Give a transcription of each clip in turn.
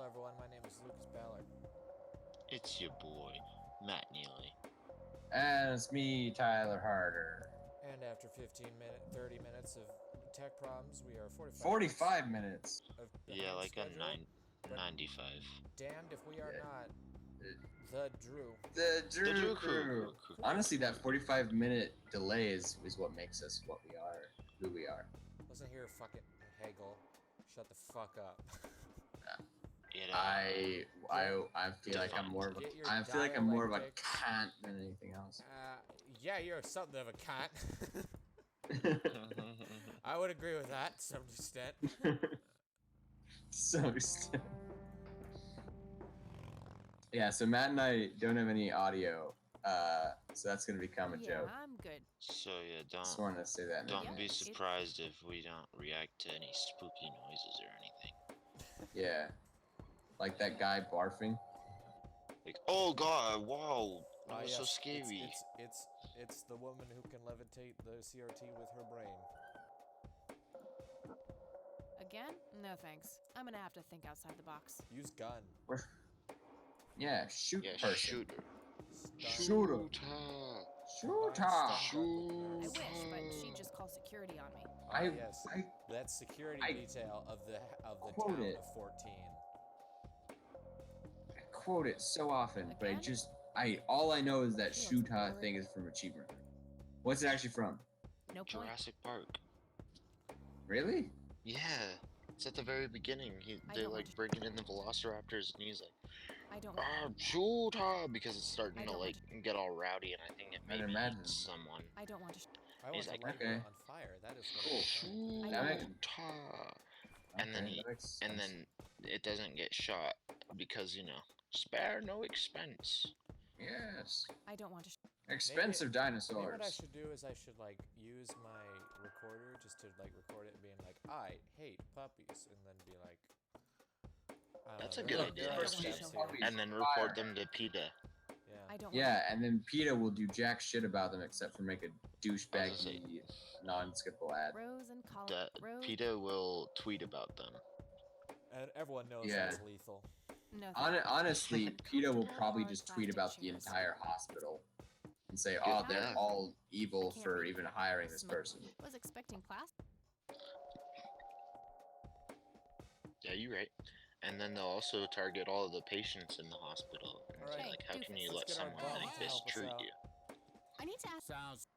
everyone. My name is Lucas Ballard. It's your boy, Matt Neely. And it's me, Tyler Harder. And after 30 minutes of tech problems, we are 45 minutes. of Yeah, behind like a schedule. 95. Damned if we are Yeah. not the Drew. The Drew Drew Crew. Crew. Honestly, that 45-minute delay is what makes us what we are, who we are. Listen here, fucking Hegel. Shut the fuck up. You know, I feel like I'm more of Get your a dialectics. cunt than anything else. Yeah, you're something of a cunt. I would agree with that to some extent. So yeah, so Matt and I don't have any audio, so that's gonna become a joke. I'm good. so yeah, Just wanted to say that. don't Yeah, be it's- surprised if we don't react to any spooky noises or anything. Yeah, like that guy barfing. Like, oh god, wow, that was so Yes, scary. It's the woman who can levitate the CRT with her brain. Again? No thanks. I'm gonna have to think outside the box. Use gun. Yeah, shoot Yeah, person. shoot her. Stun. Shoot her. Stun Shoot her. gun I with wish, nerves. but she'd just call security on me. Yes. That security I detail of the quote town it. of 14. I quote it so often, but Again? all I know is that Feels Shoota boring. thing is from Achievement. What's it actually from? No point. Jurassic Park. Really? Yeah, it's at the very beginning. I They're don't like want bringing in the Velociraptors, and he's like, I don't. shoot her, because it's starting I to don't like get all rowdy, and I think it I'd maybe imagine. hits someone. I don't want to. I want He's to like, light you okay. on fire. That is what Cool. Shoot I don't- her. And then Okay, he- that makes And sense. then it doesn't get shot because, spare no expense. Yes, I don't want to. expensive Maybe what I dinosaurs. should do is I should like use my recorder just to like record it and being like, I hate puppies, and then be like, I don't That's know, a good there- idea. there are I don't want steps to- here. Puppies. And then Fire. report them to PETA. Yeah. I don't. Yeah, and then PETA will do jack shit about them except for make a I was gonna say- douchebaggy non-skippable ad. Want Rose and Colin. That Rose. PETA will tweet about them. And everyone knows Yeah. that's lethal. No. Honestly, PETA will probably Comfortable just tweet plastic about the chairs. entire hospital and say, "Oh, they're Yeah. all evil can't for read even that. hiring this Smoke. person." Was expecting plastic. Yeah, you're right. And then they'll also target all of the patients in the hospital. And Alright. say, like, how can you Let's let get our someone bum like to this help us treat out. you? I need to ask. Sounds.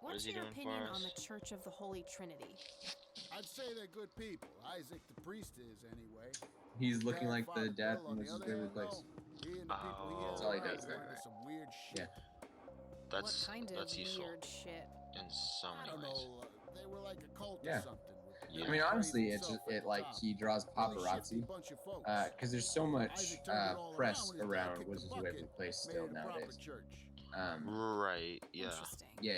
What What's is he your doing for opinion on us? the Church of the Holy Trinity? I'd say they're good people. Isaac the priest is, anyway. He's looking Bad like the Father dad Bill, from on the Mrs. other Waverly hand, Place. though, he and the people he has That's all he around does are there. into some weird shit. Yeah. That's what kind that's of useful weird shit? in so I many don't ways. know. They were like a cult Yeah. or something. with Yeah. I mean, Bill honestly, Gates it's just himself at it the like top. he draws Really shifty paparazzi bunch of folks. because there's so much Isaac turned it all press around when his dad around kicked the Mrs. bucket, Waverly Place made still it a proper nowadays. church. Right, yeah. Interesting. Yeah.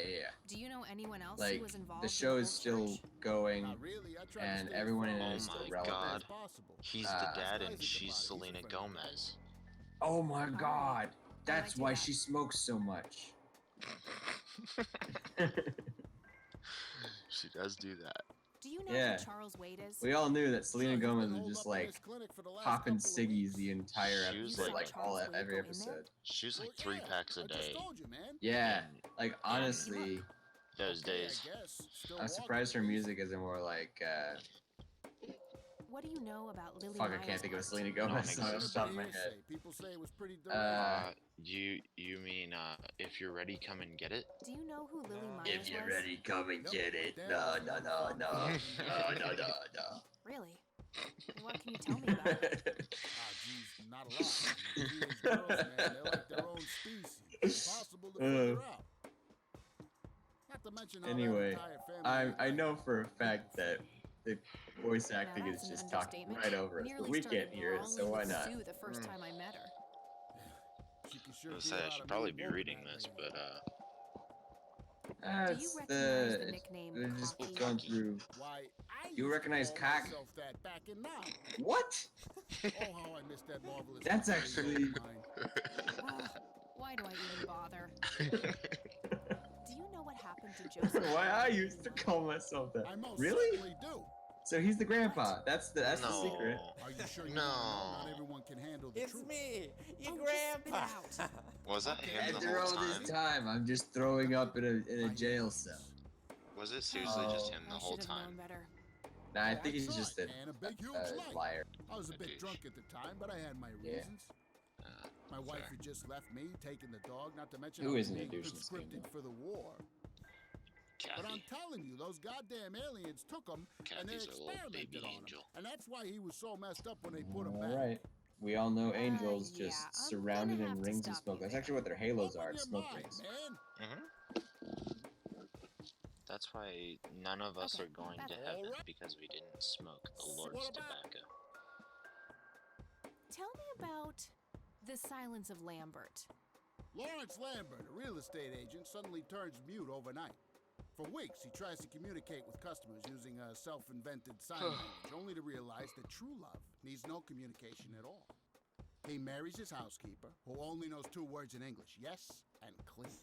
Do you know anyone else Like who was involved the in show the is whole still church? going, Not really. I tried to and stay as everyone in far it Oh is away still my from relevant. as God. possible. He's Uh, the Ask dad and Isaac she's about it. He's a Selena friend of mine. Gomez. Oh my Alright. God, that's do why that. she smokes so much. She does do that. Do you know Yeah. who Charles Wade is? We all knew that Selena Sure, he's been Gomez was holed just up in like his clinic for the last popping couple of ciggies weeks. the entire She was episode, like- like all Charles Wade every go in there? episode. She was like Well, 3 yeah, packs a I just day. told you, man. Yeah, And like honestly, those Okay, I days. guess. Still I'm walking surprised her at least. music isn't more like What do you know about Lily fuck. I Myers can't think of a art? Selena Don't Gomez song off the exist. top of my Hearsay. head. People say it was pretty dirty. You mean if you're ready, come and get it? Do you know who Lily No. Myers If you're was? ready, come and Nope. get it. Damn, No, it's no, not no, fun. no, no, no, no, no. Really? What can you tell me about it? Ah, geez, not a lot. Teenage girls, man, they're like their own species. Impossible to figure out. Not to mention how that Anyway, entire family I is I like know for a fact that the voice acting that's is an just talking understatement. right over us, but Nearly we started can't hear it, so brawling why with not? Sue the first Mm. time I met her. She can sure I was do gonna say a I lot should of probably mean be woman reading that this, lady. but Do It's you recognize the the nickname they're just Cocky? going through. Why, I You used recognize to call cock? myself that back in now. What? Oh, how I missed that marvelous. That's days of actually- mine. Ugh, why do I even bother? Do you know what happened to Joseph? Why I Kennedy used to in call myself that. I most Really? certainly do. So he's the grandpa. That's the secret. Are you sure you No. wanna know? Not everyone can handle the It's truth. me, your Oh, just grandpa. spit it Was that Okay. him the After whole all this time? time, I'm just throwing up in a jail cell. Was it seriously just Oh. him the I whole should have known time? better. Nah, I Oh, think he's that's just right, man, a big, huge light. liar. I was a A bit douche. drunk at the time, but I had my Yeah. reasons. My wife fair. had just left me, taking the dog, not to mention Who I was isn't a being douche in this game, conscripted though? for the war. But I'm Kathy. telling you, those goddamn aliens took him and they Kathy's a little experimented baby on angel. him. And that's why he was so messed up when they put him All back. right. We all know angels yeah, just I'm surrounded gonna in have to rings of stop smoke. you That's there. actually what their halos Open are, your smoke mind, rings. man. That's why none of us Okay, are going to better. heaven Alright. because we didn't smoke the So Lord's what about- tobacco. Tell me about the silence of Lambert. Lawrence Lambert, a real estate agent, suddenly turns mute overnight. For weeks, he tries to communicate with customers using a self-invented sign language, only to realize that true love needs no communication at all. He marries his housekeeper, who only knows 2 words in English, yes and clean.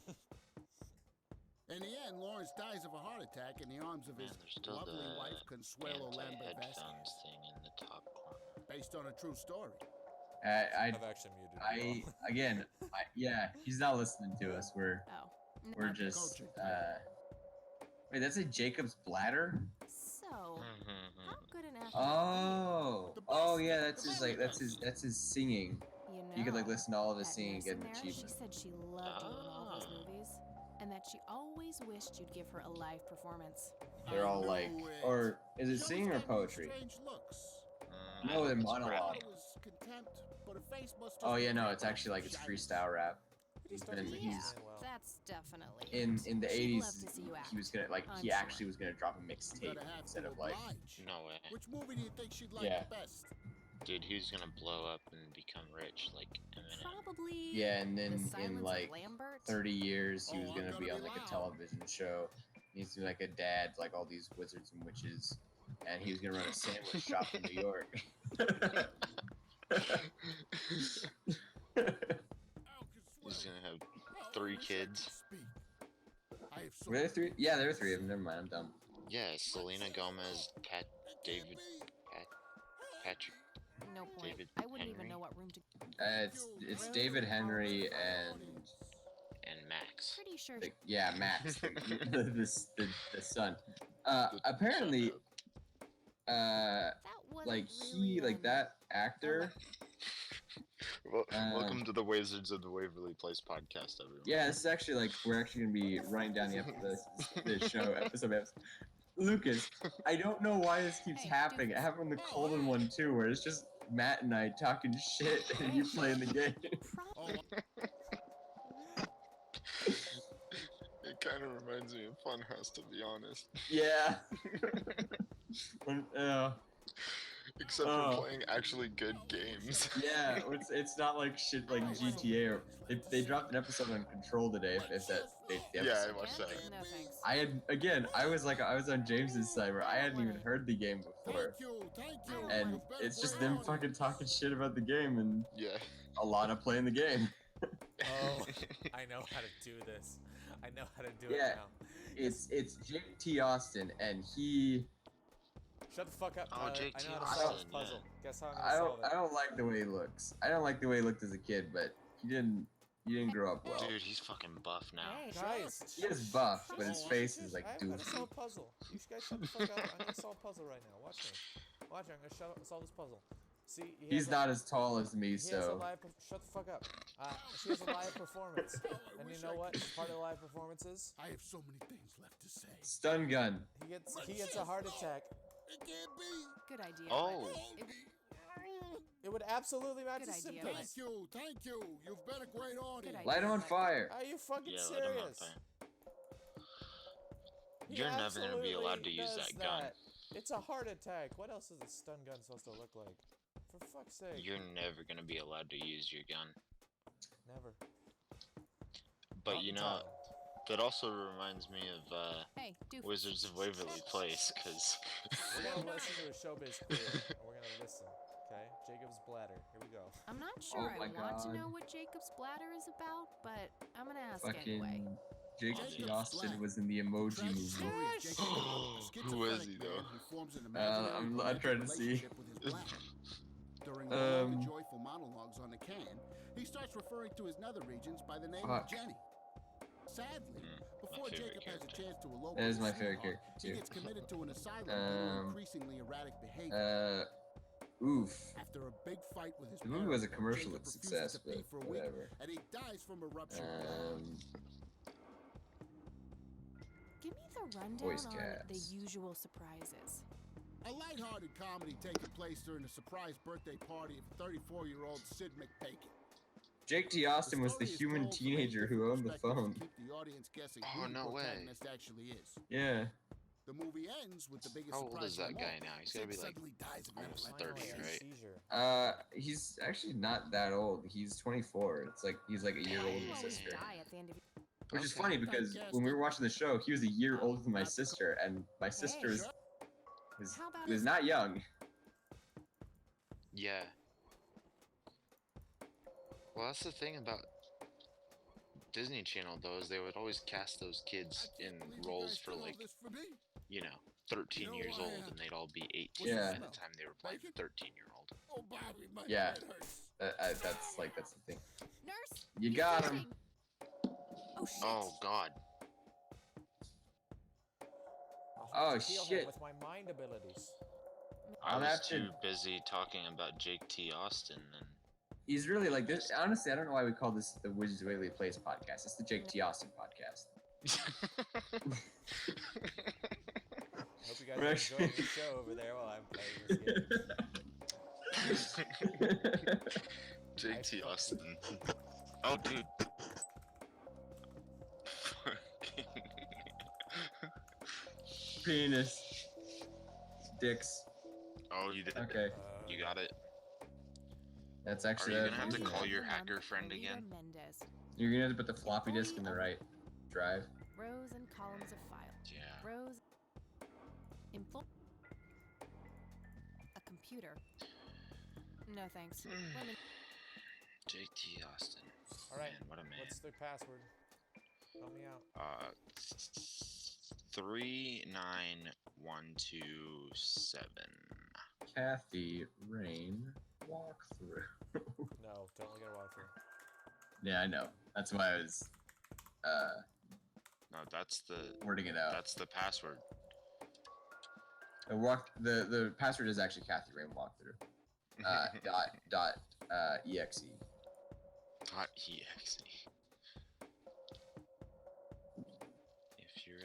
In the end, Lawrence dies of a heart attack in the arms of Man, his there's still lovely the wife, Consuelo Lambert anti-headphones Vasquez, thing in the top corner. based on a true story. I, I've actually muted you all. again, yeah, he's not listening to us. We're Oh. just Coaching. wait, that's a Jacob's bladder? So, how good an actor Oh yeah, that's his singing. you know, You could like listen to all of his that singing and nurse get in an there, she achievement. said she loved you in all those Ah. movies, and that she always wished you'd give her a live performance. They're all I like, knew it. or is it She singing or always gave me poetry? Strange looks. I No, hope they're it's monologue. I rapping. thought it was contempt, but her face must just Oh be yeah, no, cracked it's off actually like some it's shyness. freestyle rap. He He's started been singing he's really well. That's definitely in the She'd 80s. love to see you act. He was gonna like I'm he sure. actually was gonna drop a I'm mixtape gonna have instead to of like oblige. No way. Which movie do you think she'd like Yeah. the best? Dude, he's gonna blow up and become rich like Eminem. Probably. yeah, and the then silence in like of Lambert. 30 years he Oh, was I'm gonna gonna be be on like a loud. television show. He's gonna be like a dad, to, like all these wizards and witches, and he was gonna run a sandwich shop in New York. He's gonna have 3 kids. I have so Were there 3? Yeah, there were 3 of them. Never mind, I'm dumb. Yeah, Selena Gomez, David, Patrick, No point. David I wouldn't Henry? even know what room to. It's David Henry and Max. Pretty sure. yeah, Max, the son. Apparently, That wasn't like really he like that actor. Welcome to the Wizards of the Waverly Place podcast, everyone. Yeah, this is actually like we're actually gonna be running down the show episode. by episode. Lucas, I don't know why this keeps Hey, happening. It doofus. happened in the Colton one too, where it's just Matt and I talking shit and you playing the game. Oh, It kind of reminds me of Funhouse, to be honest. Yeah. Except Oh. for playing actually good games. Yeah, it's not like shit like GTA or they dropped an episode on Control today. If that the Yeah, episode. I watched that. No thanks. I was on James's side where I hadn't even heard the game before, thank you. and You've been it's just great them on fucking it. talking shit about the game and Yeah. a lot of playing the game. Oh, I know how to do this. I know how to do Yeah. it now. It's Jake T. Austin, and he. Shut the fuck up. Oh, Jake I T. know how to solve this Austin, yeah. puzzle. Guess how I'm I gonna don't solve I it. don't like the way he looks. I don't like the way he looked as a kid, but he didn't grow up well. Dude, he's fucking buff now. Hey, Guys, He is buff, but his shh, face shh, is like I'm gonna solve doofy. a puzzle. You guys shut the fuck up. I'm gonna solve a puzzle right now. Watch me. Watch me. I'm gonna solve this puzzle. See, he He's has not as tall as me, He has a so live. Shut the fuck up. She has a live performance, and you know what? Part of the live performance is I have so many things left to say. stun gun. he gets a heart attack. It can't be. Good idea. Oh. but it- It would absolutely match Good his idea, symptoms. Thank you. You've been a great audience. idea. Light him on fire. Are you fucking Yeah, let him up serious? there. He You're never gonna be allowed to absolutely use does that gun. It's a heart attack. What else is a stun gun supposed to look like? For fuck's sake. You're never gonna be allowed to use your gun. Never. But Not you in know, time. that also reminds me of Hey, doofus. Wizards of Waverly Place, because We're gonna listen to a showbiz career, and we're gonna listen. Okay, Jacob's bladder. Here we go. I'm not sure Oh I my want to God. know what Jacob's bladder is about, but I'm gonna ask Fucking anyway. Jake Jacob T. Austin Slang. was in the Emoji Tragic Movie. story of Jacob Slang, a Who was schizophrenic he, though? man who forms an imaginary I'm romantic trying to see. relationship with his bladder. During one of the Um, joyful monologues on the can, he starts referring to his nether regions by the name Fuck. of Jenny. Sadly, before favorite Jacob has a character. chance to elope That is with his my favorite sweetheart, character, he too. gets committed to an asylum due to increasingly erratic behavior. Oof. After a big fight with his The movie was a parents, commercial Jacob refuses success, to pee but for a week, whatever. and he dies from a ruptured bladder. Give me the rundown Voice on the cast. usual surprises. A lighthearted comedy taking place during the surprise birthday party of 34-year-old Sid McBacon. Jake T. Austin was the story is human told from many teenager who different owned the perspectives to phone. keep the audience guessing Oh, who the no way. protagonist actually is. Yeah. The movie ends with the biggest How old surprise is that of them guy all. now? He's gotta Sid be, like, suddenly dies of almost epileptic 30, seizure. right? Seizure. He's actually not that old. He's 24. It's like he's like a year older You than my always sister. die at the end of Which is Okay. funny because when we were watching the show, he was a year older than my sister, and my sister Sure. How about was his- not young. Yeah. Well, that's the thing about Disney Channel, though, is they would always cast those kids I in can't believe you roles guys for, did all like, this for me. you know, 13 You know years who I old, am. and they'd all be 18 Yeah. by the time they were playing Bacon? 13-year-old. Oh, Bobby, my Yeah. head hurts. That's the thing. Nurse? You he's got him. bleeding. Oh shit. Oh, God. I'll Oh, have to heal him shit. with my mind abilities. I I'll was have to- too busy talking about Jake T. Austin, and He's really like this. Honestly, I don't know why we call this the Wizards Waverly Place podcast. It's the Jake T. Austin podcast. I hope you guys We're are actually- enjoying the show over there while I'm playing this game. Jake T. Austin. Oh, dude. Penis. Dicks. Oh, you did. Okay, You got it. that's Are actually. you that's gonna have to using call it. your hacker friend again? Mendez. You're gonna have to put the floppy disk in the right drive. Rows and columns of files. Yeah. Rows. A computer. No thanks. Women. Jake T. Austin. All right. Man, what a man. What's their password? Help me out. 39127. Kathy Rain walkthrough. No, don't look at a walkthrough. Yeah, I know. That's why I was No, that's the wording it out. that's the password. The password is actually Kathy Rain walkthrough. Exe. .exe. If you're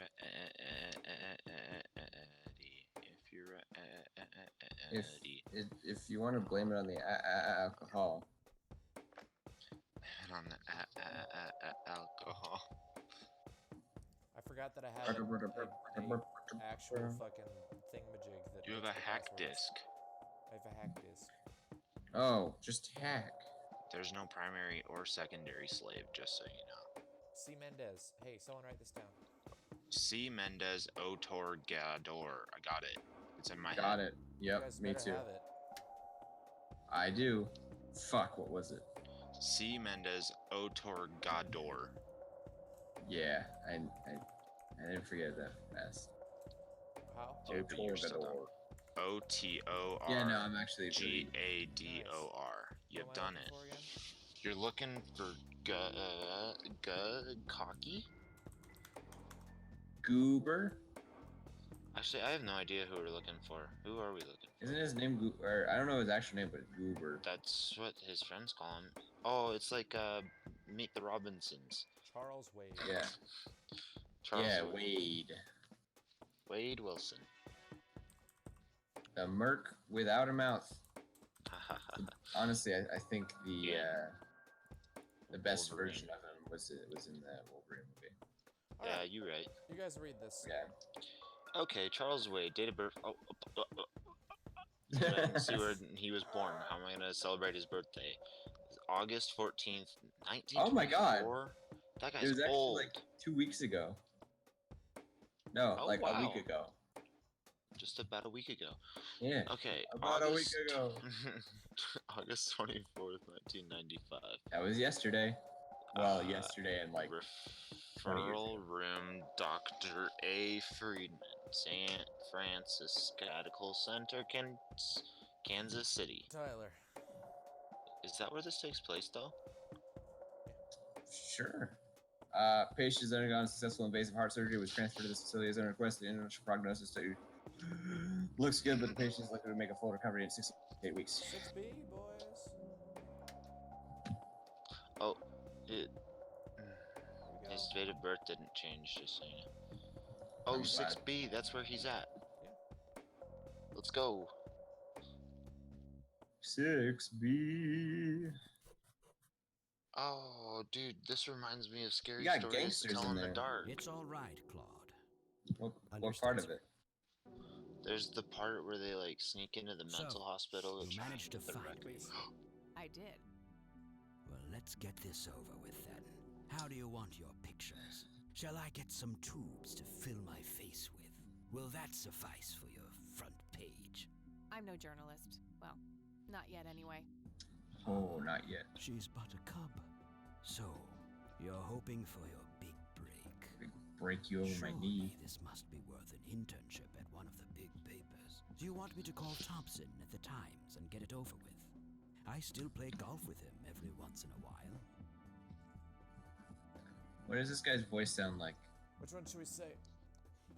If you want to blame it on the alcohol, on the alcohol. I forgot that I had a actual fucking thingamajig that. You have makes a the hack passwords. disk. I have a hack disk. oh, just hack. There's no primary or secondary slave, just so you know. C. Mendez. Hey, someone write this down. C. Mendez Otorgador. I got it. It's in my Got head. it. You Yep, guys me better too. have it. I do. Fuck, what was it? C. Mendez Otorgador. Yeah, I didn't forget it that fast. How? Yeah, but you're still Otorgador. Otorgador. Yeah, no, I'm actually really- Gador. You've What am I done looking it. for again? You're looking for cocky? Goober. Actually, I have no idea who we're looking for. Who are we looking for? Isn't his name Goober? I don't know his actual name, but Goober. That's what his friends call him. Oh, it's like Meet the Robinsons. Charles Wade. Yeah. Charles Yeah, Wade. Wade Wilson. The Merc without a mouth. Honestly, I think the best Wolverine. version of him was in the Wolverine movie. All Yeah, right, you right. you guys read this. Yeah. Okay, Charles Wade, date of birth. Let's see where he was born. How am I gonna celebrate his birthday? It's August 14th, 1924. Oh my God. That It guy's was actually old. like 2 weeks ago. No, Oh, like a week wow. ago. Just about a week ago. Yeah. Okay, About a week ago. August 24th, 1995. That was yesterday. well, yesterday and like 20 years Referral room, Dr. A. Friedman, St. Francis Medical Center, Kansas City. Tyler. Is that where this takes place, though? Sure. Patient has undergone successful invasive heart surgery, was transferred to this facility as a requested initial prognosis study. Looks good, but the patient is likely to make a full recovery in 6 to 8 weeks. 6B, boys. Oh, it. Here we go. His date of birth didn't change, just so you know. Oh, I'm glad. 6B, that's where he's at. Yeah. Let's go. 6B. Oh, dude, this reminds me of scary You got stories to gangsters tell in in the there. dark. It's all right, Claude. What part of it? There's the part where they like sneak into the So, mental hospital to you try managed and to get the find records. I did. Well, let's get this over with then. How do you want your pictures? Shall I get some tubes to fill my face with? Will that suffice for your front page? I'm no journalist. Well, not yet anyway. Oh, not yet. She's but a cub. So, you're hoping for your big break. Break you over my knee. Surely this must be worth an internship at one of the big papers. Do you want me to call Thompson at the Times and get it over with? I still play golf with him every once in a while. What does this guy's voice sound like? Which one should we say?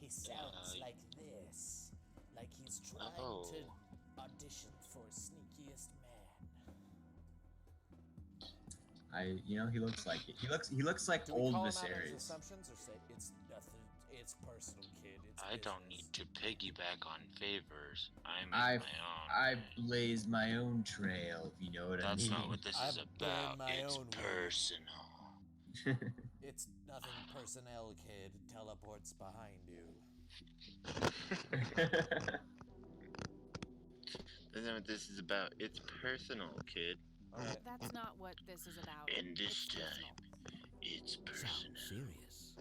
He sounds like this. Like he's trying Oh. to audition for Sneakiest Man. He looks like it. He looks like Do we old call him out on his Viserys. assumptions or say It's nothing. It's personal, kid. It's I don't business. need to piggyback on favors. I make I my own. I blaze my own trail, if you know what That's I mean. not what this I is burn about. my It's own way. personal. It's nothing personnel, kid. Teleports behind you. That's not what this is about. It's personal, kid. Alright. That's not what this is about. And this It's time, personal. it's Sounds personal. serious.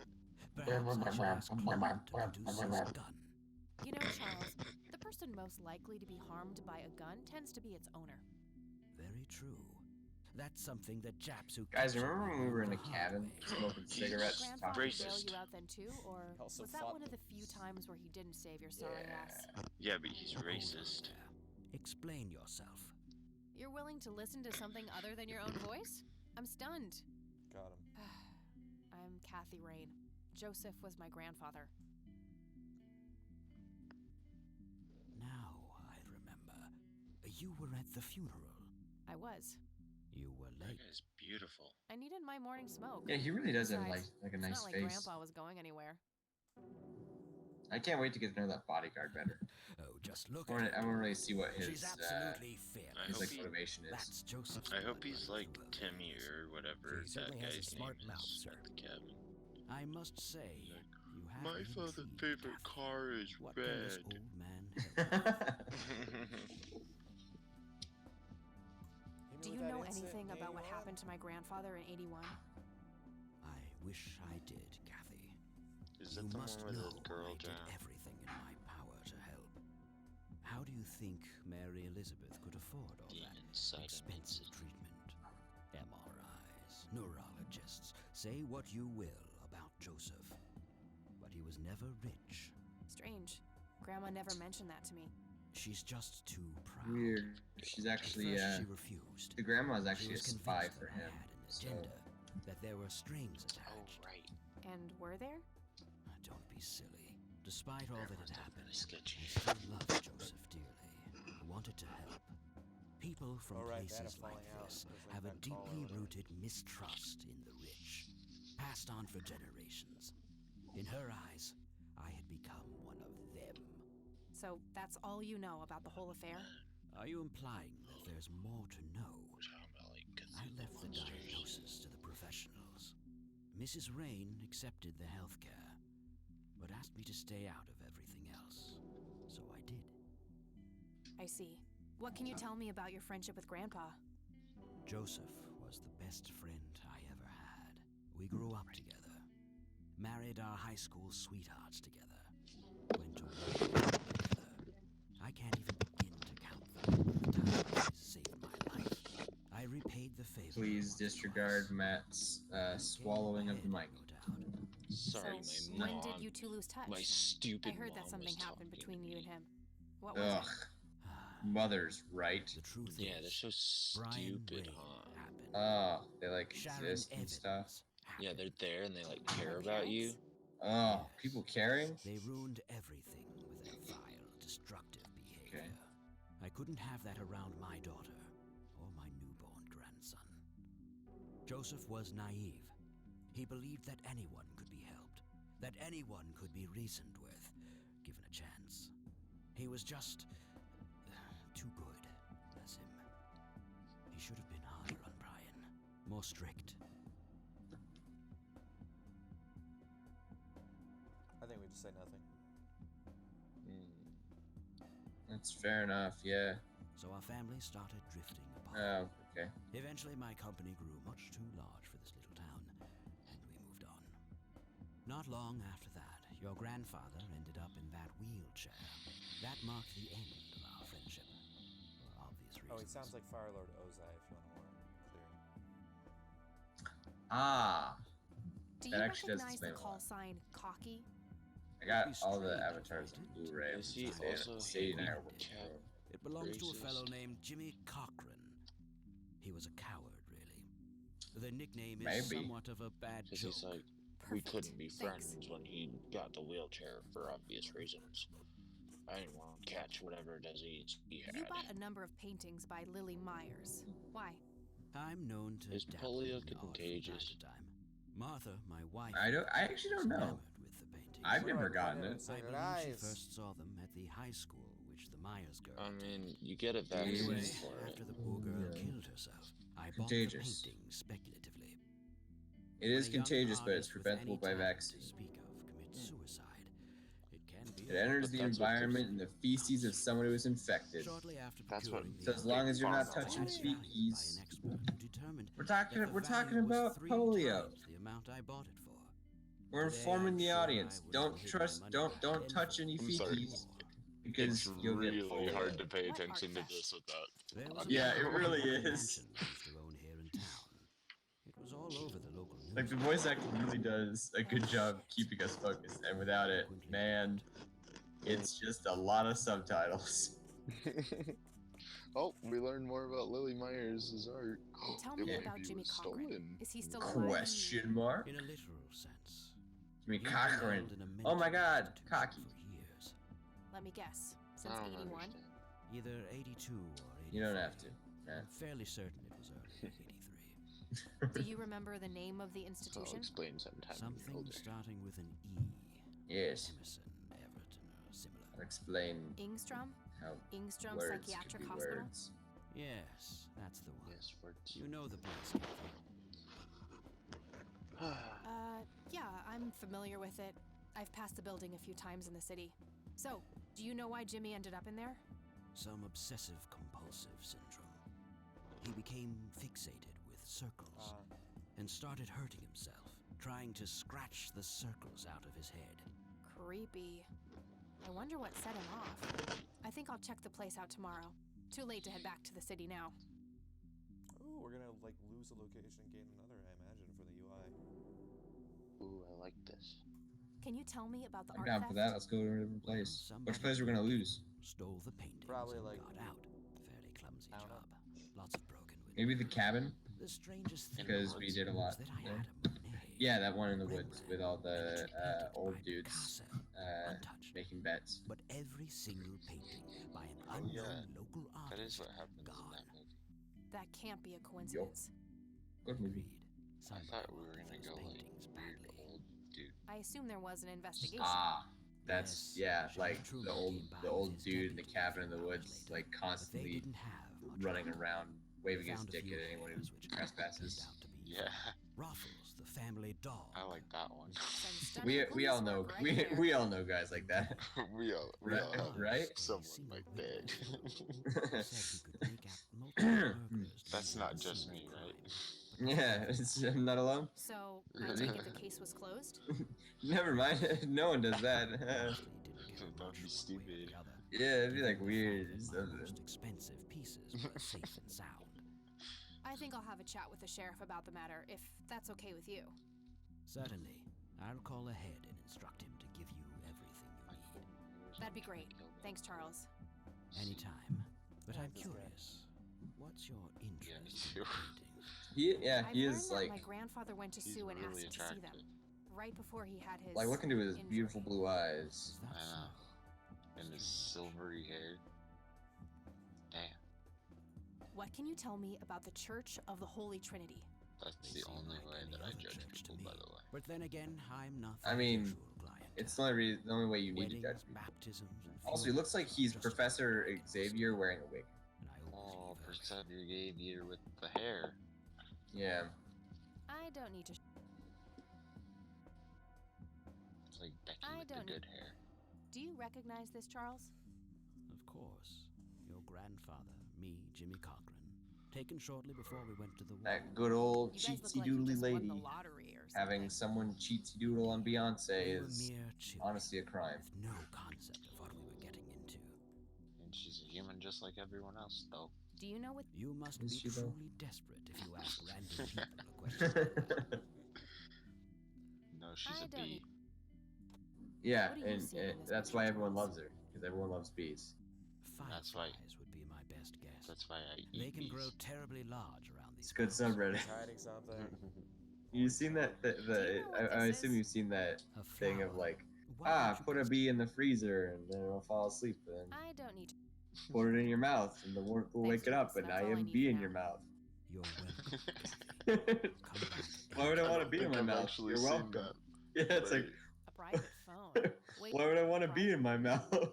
Perhaps I should ask Claude to produce his gun. You know, Charles, the person most likely to be harmed by a gun tends to be its owner. Very true. That's something that Japs who Guys, captured remember when we me were in a the hard cabin way. smoking cigarettes? Grandfather talking bail Racist. you out then too, or Also was that fought- one of the few times where he didn't save your sorry ass? Yeah, but he's Hold on racist. there. Explain yourself. You're willing to listen to something other than your own voice? I'm stunned. Got him. I'm Kathy Rain. Joseph was my grandfather. Now I remember. You were at the funeral. I was. You were That late. guy's beautiful. I needed my morning smoke. Yeah, he really does have Besides, like a it's nice not like face. Grandpa was going anywhere. I can't wait to get to know that bodyguard better. Oh, just look I at want her. to really see what his She's absolutely fearless. his hope like he- motivation is. That's Joseph's I hope blood he's running like through her Timmy veins. or whatever He that certainly has a guy's smart name mouth, is sir. at the cabin. I must say, you have My me father's intrigued, favorite Kathy. car is What can this red. old man help? Do you know anything about what happened to my grandfather in 81? I wish I did, Kathy. Is You that the must one where know the girl I did drowned? everything in my power to help. How do you think Mary Elizabeth could afford all The that inside expensive treatment? MRIs, neurologists, say what you will about Joseph. But he was never rich. Strange. Grandma never mentioned that to me. She's just too proud. Weird. She's At actually first she refused. the grandma's She actually a was spy convinced for that I him. had an So agenda, that there were strings Oh, attached. right. And were there? Don't be silly. Despite all that Grandma's had definitely happened, sketchy. I still loved Joseph dearly. I wanted to help. People from Oh, right, they had a places like falling out. this It was like have a that call or deeply whatever. rooted mistrust in the rich, passed on for generations. In her eyes, I had become one of them. So that's all you know about the whole affair? Are you implying that there's more to know? We're talking about like I Cthulhu left the monsters. diagnosis to the professionals. Mrs. Rain accepted the health care, but asked me to stay out of everything else. So I did. I see. What can you tell me about your friendship with Grandpa? Joseph was the best friend I ever had. We grew up together, married our high school sweethearts together, went to war together. I can't even begin to count the number of times he saved my life. I repaid the the favor. Please disregard Matt's swallowing of the mic. Sorry, So, my when mom. did you two lose touch? My stupid I heard mom that something was happened talking between to you me. and him. What was Ugh, it? mothers, right? The truth Yeah, is, they're so Brian stupid, Rain huh? happened. Oh, they like Sharon exist and Evans stuff. Yeah, happened. they're there and they like care Her about you. parents? Oh, people caring? They ruined everything with their vile, destructive behavior. Okay. I couldn't have that around my daughter or my newborn grandson. Joseph was naive. He believed that anyone could be helped, that anyone could be reasoned with, given a chance. He was just too good, bless him. He should have been harder on Brian, more strict. I think we just say nothing. That's fair enough, yeah. So our family started drifting apart. Oh, okay. Eventually, my company grew much too large for this little town, and we moved on. Not long after that, your grandfather ended up in that wheelchair. That marked the end of our friendship, for obvious reasons. Oh, he sounds like Fire Lord Ozai, if you want more clear. Ah, Do That you actually does recognize explain the a call lot. sign Cocky? I got Be all the strange avatars if on I didn't. Blu-ray. Is he Sadie- also Sadie and I are Hayward working Cat? through. It belongs to a fellow Racist. named Jimmy Cochran. He was a coward, really. The nickname is Maybe. somewhat of a bad Because joke. he's like, we Perfect. couldn't be Thanks. friends when he got the wheelchair for obvious reasons. I didn't want to catch whatever disease he had. You bought a number of paintings by Lily Myers. Why? I'm known to Is dabble polio in art from time contagious? to time. Martha, my wife, I actually don't was know. enamored with the paintings. I've What do never I gotten point it. at? I Sacred believe she eyes. first saw them at the high school which the Myers girl I attended. mean, you get a Anyway, vaccine for it. after the poor girl Yeah. killed herself, I bought the Contagious. painting speculatively. It is When a young contagious, but it's artist with preventable any by talent vaccine. To speak of commits suicide. It can be. It enters But the that's what environment in the feces of someone who is infected. Shortly after That's what procuring So the as long as you're not article, touching I was valued by speakeasies. an expert who determined We're that talking. the We're talking value was about 3 polio. times the amount I bought it for. We're Today, informing I'm the sure audience. I would Don't have hid trust. my Don't money touch any I'm sorry. feces because It's you'll get really polio. hard to pay What attention to art this without. There was a Yeah, man it really who owned a is. mansion I used to own here in town. It was all over the local news. Like the voice acting really does a good job keeping us focused, and without it, man, it's just a lot of subtitles. Oh, we learned more about Lily Myers' art. Tell It me might about be Jimmy Cochran. stolen. Is he still alive? Question mark. In a literal sense. Jimmy He'd been Cochran. held in a Oh my mental God, institution cocky. For years. Let me guess. I Since don't 81? understand. Either 82 or 83. You don't have to. I'm fairly certain it was early 83. Do you remember the name of the So I'll institution? explain sometime when you're Something older. starting with an E. Yes. Emerson, Everton, or similar. I'll explain Ingstrom? how Ingstrom words Psychiatric could be Hospital? words. Yes, that's the one. Yes, words. You know the place, Kathy. Yeah, I'm familiar with it. I've passed the building a few times in the city. So, do you know why Jimmy ended up in there? Some obsessive compulsive syndrome. He became fixated with circles and started hurting himself, trying to scratch the circles out of his head. Creepy. I wonder what set him off. I think I'll check the place out tomorrow. Too late to head back to the city now. Ooh, we're gonna like lose a location and gain another, I imagine, for the UI. Ooh, I like this. Can you tell me about the I'm art down theft? for that. Let's go to a different place. Somebody Which place we're gonna lose? Stole the paintings Probably, and like, got out. Fairly clumsy I don't know. job. Lots of broken windows. Maybe the cabin? The strangest thing Because we was did a lot that I there. had a Monet, Yeah, that one in the woods Rembrandt, with all the miniature painted old by dudes Picasso, untouched. making bets. But every single painting by an Oh, unknown yeah. local That is artist what happens in gone. that movie. That can't be a coincidence. Good movie. Agreed. I Somebody thought we were wanted gonna those go like paintings weird badly. old dude. I assume there was an investigation. Ah, that's Yes, yeah, Jean like Truman the came by old with his dude in the deputy cabin in the 4 hours woods, later, like but they constantly didn't have much running luck. around, waving his Found a dick few at anyone who hairs which trespasses. turned out to be Yeah, Ruffles, the family dog. I like that one. Some stunning We police all know work right there. we all know guys like that. we all Right- have right? someone Single like that. witness who said he could make out multiple murders That's in not a just single me, right? crime. Yeah, I'm not alone. So, I Really? take it the case was closed? Never mind, no one does that. Mostly didn't care Don't much be one way or stupid. the other. Yeah, it'd be like Even the weird. five or of my something. most expensive pieces were safe and sound. I think I'll have a chat with the sheriff about the matter, if that's okay with you. Certainly. I'll call ahead and instruct him to give you everything you need. That'd be great. Thanks, Charles. Anytime. But I'm this guy. curious. What's your interest me in too. painting? I've he learned is that like my grandfather went to He's Sue and really asked to see them. attractive. Right before he had his. like look into his injury. beautiful blue eyes. Is that I so? know. And his silvery hair. Damn. What can you tell me about the Church of the Holy Trinity? That's They the seem only like way any that I other judge church to people, me. by the way. But then again, I'm not. I the mean, usual clientele. It's the only way you need to judge Weddings, people. baptisms, and Also, he funerals looks like he's just Professor like Xavier wearing a wig. And I always Oh, leave early. Professor Xavier with the hair. Yeah. I don't need to. It's like Becky I with the don't- good hair. Do you recognize this, Charles? Of course. Your grandfather, me, Jimmy Cochran. Taken shortly before we went to the war. That good old You guys look cheatsy like you doodly just won lady the lottery or having something. someone cheatsy doodle on Beyonce We were is mere children honestly a crime. with no concept of what we were getting into. And she's a human just like everyone else, though. Do you know what? You must Is be she, though? truly desperate if you ask random people a question like that. No, she's I a don't bee. Yeah, What do you and, see in and this that's picture, why everyone Charles? loves her, because everyone loves bees. That's why- Fireflies would be my best guess. That's why I eat They can bees. grow terribly large around these It's good parts. subreddit. He's hiding something. You've seen that? Do you know what I this assume is? you've seen that A thing of flower. like, Why don't you put a just- bee in the freezer and then it'll fall asleep, and then I don't need to. put it in your mouth and the work will Thanks, wake it up, Charles. and now That's you all have I a need bee for in now. your mouth. You're welcome. Come back. Why would I want a bee in think my I've mouth? actually You're seen welcome. that. Yeah, it's like, A private phone. Wait, why would I want a bee in my private? mouth?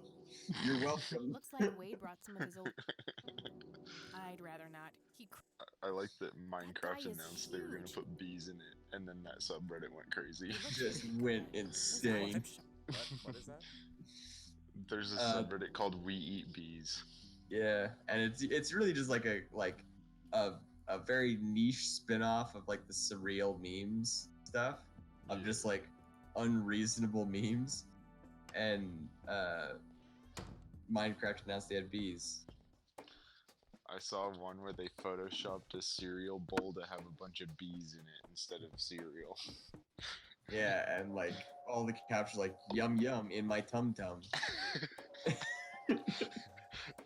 You're welcome. Looks like Wade brought some of his old. I'd rather not. He. I like that guy Minecraft is announced they were gonna huge. put bees in it, and then that subreddit went crazy. Just went insane. What is that? There's a Uh, subreddit called We Eat Bees. Yeah, and it's really just like a very niche spin-off of like the surreal memes stuff of Yeah. just like unreasonable memes, and Minecraft announced they had bees. I saw one where they photoshopped a cereal bowl to have a bunch of bees in it instead of cereal. Yeah, and like all the captions like yum yum in my tum tum.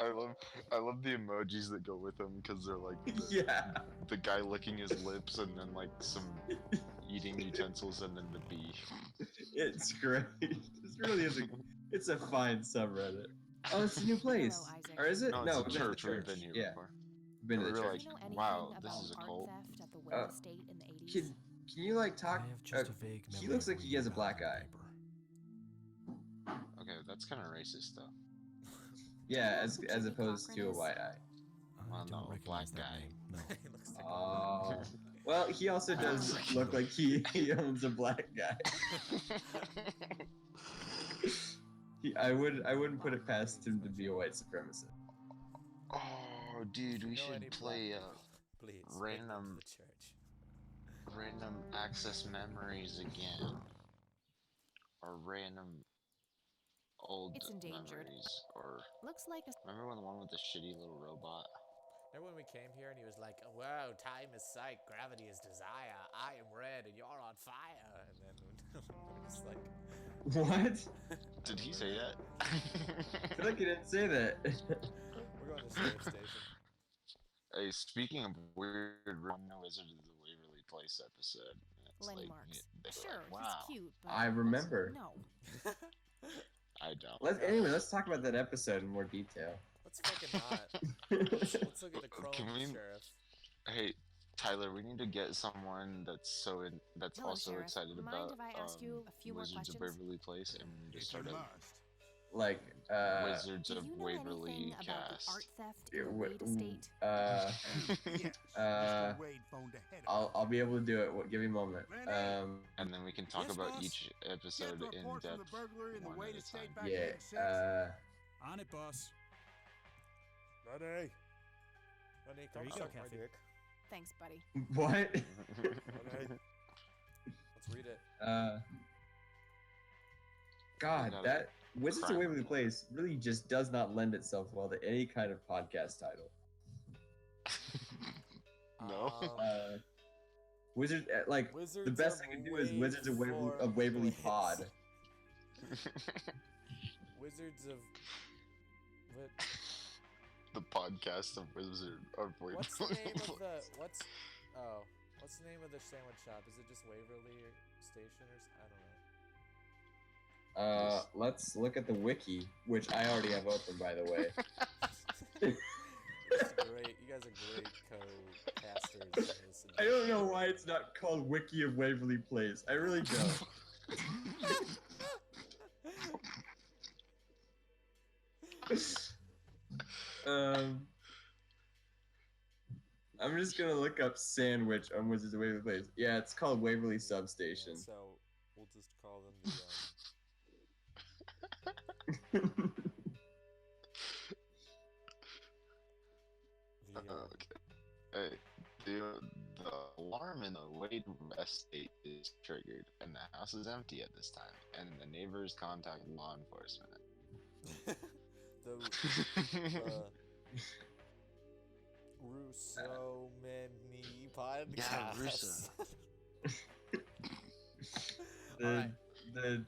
I love the emojis that go with them because they're like Yeah. the guy licking his lips and then like some eating utensils and then the bee. It's great. It's really is it's a fine subreddit. Oh, it's a new place. Hello, Isaac. Or is it? No, No, it's a been to church. We've been here Yeah, before. been to We the were church. Do you know anything wow, about this is a art cult. theft at the Wayne Uh, estate in the 80s? Can you like talk? I have just a vague he memory looks of like he has a reading black about eye. it in paper. Okay, that's kind of racist though. Yeah, know as who as Jimmy opposed Cochran to a is? white eye. I Well, don't no, recognize black that guy. name, no. He looks like Oh. Well, he also does look like he owns a black guy. I wouldn't put it past him to be a white supremacist. Oh, dude, we know should any black play people, please bring them to random- the church. random access memories again, or random old It's endangered. memories, or Looks like a. remember when the one with the shitty little robot? Remember when we came here and he was like, "Wow, time is sight, gravity is desire. I am red and you're on fire." And then we're just like, What? Did he say that? I feel like he didn't say that. we're going to sheriff station. Hey, speaking of weird, Rhino Wizard of the Waverly Place episode. It's Lenny like, Marks. they were Sure, like, wow, he's cute, but I remember. no. I don't. Let's talk about that episode in more detail. Let's fucking not. Let's look at the chrome Can we- sheriff. Hey, Tyler, we need to get someone that's that's Hello, also Sheriff. excited Mind about if I ask you a few more Wizards of questions? Waverly Place, and we just If you start a must. Like Wizards Do of you know Waverly anything about the cast. art theft yeah, in the w- Wade estate? Yes. Uh, Mr. Wade phoned ahead of I'll be able to do it. Give me a moment. And then we can talk Yes, about boss? each Get episode the in report from depth. the burglary in the one Wade at a estate time. back in Yeah. 86. On it, boss. Ready? Ready, come you go, suck my Kathy. dick. Thanks, buddy. what? Ready? Let's read it. God, got that Wizards of crime. Waverly Place really just does not lend itself well to any kind of podcast title. No. Wizard, like the Wizards best of I can do is Wizards of Waverly Place. Pod. Wizards of what? The podcast of Wizard of Waverly. What's the name of the Place. what's the name of the sandwich shop? Is it just Waverly Station or I don't know. Let's look at the wiki, which I already have open, by the way. It's great. You guys are great co-casters. in this I don't know why it's not called Wiki of Waverly Place. I really don't. I'm just gonna look up sandwich on Wizards of Waverly Place. Yeah, it's called Waverly Substation. So we'll just call them Okay. Hey, the alarm in the Wade estate is triggered, and the house is empty at this time, and the neighbors contact law enforcement. Russo many podcasts. Yeah, Russo. Alright. The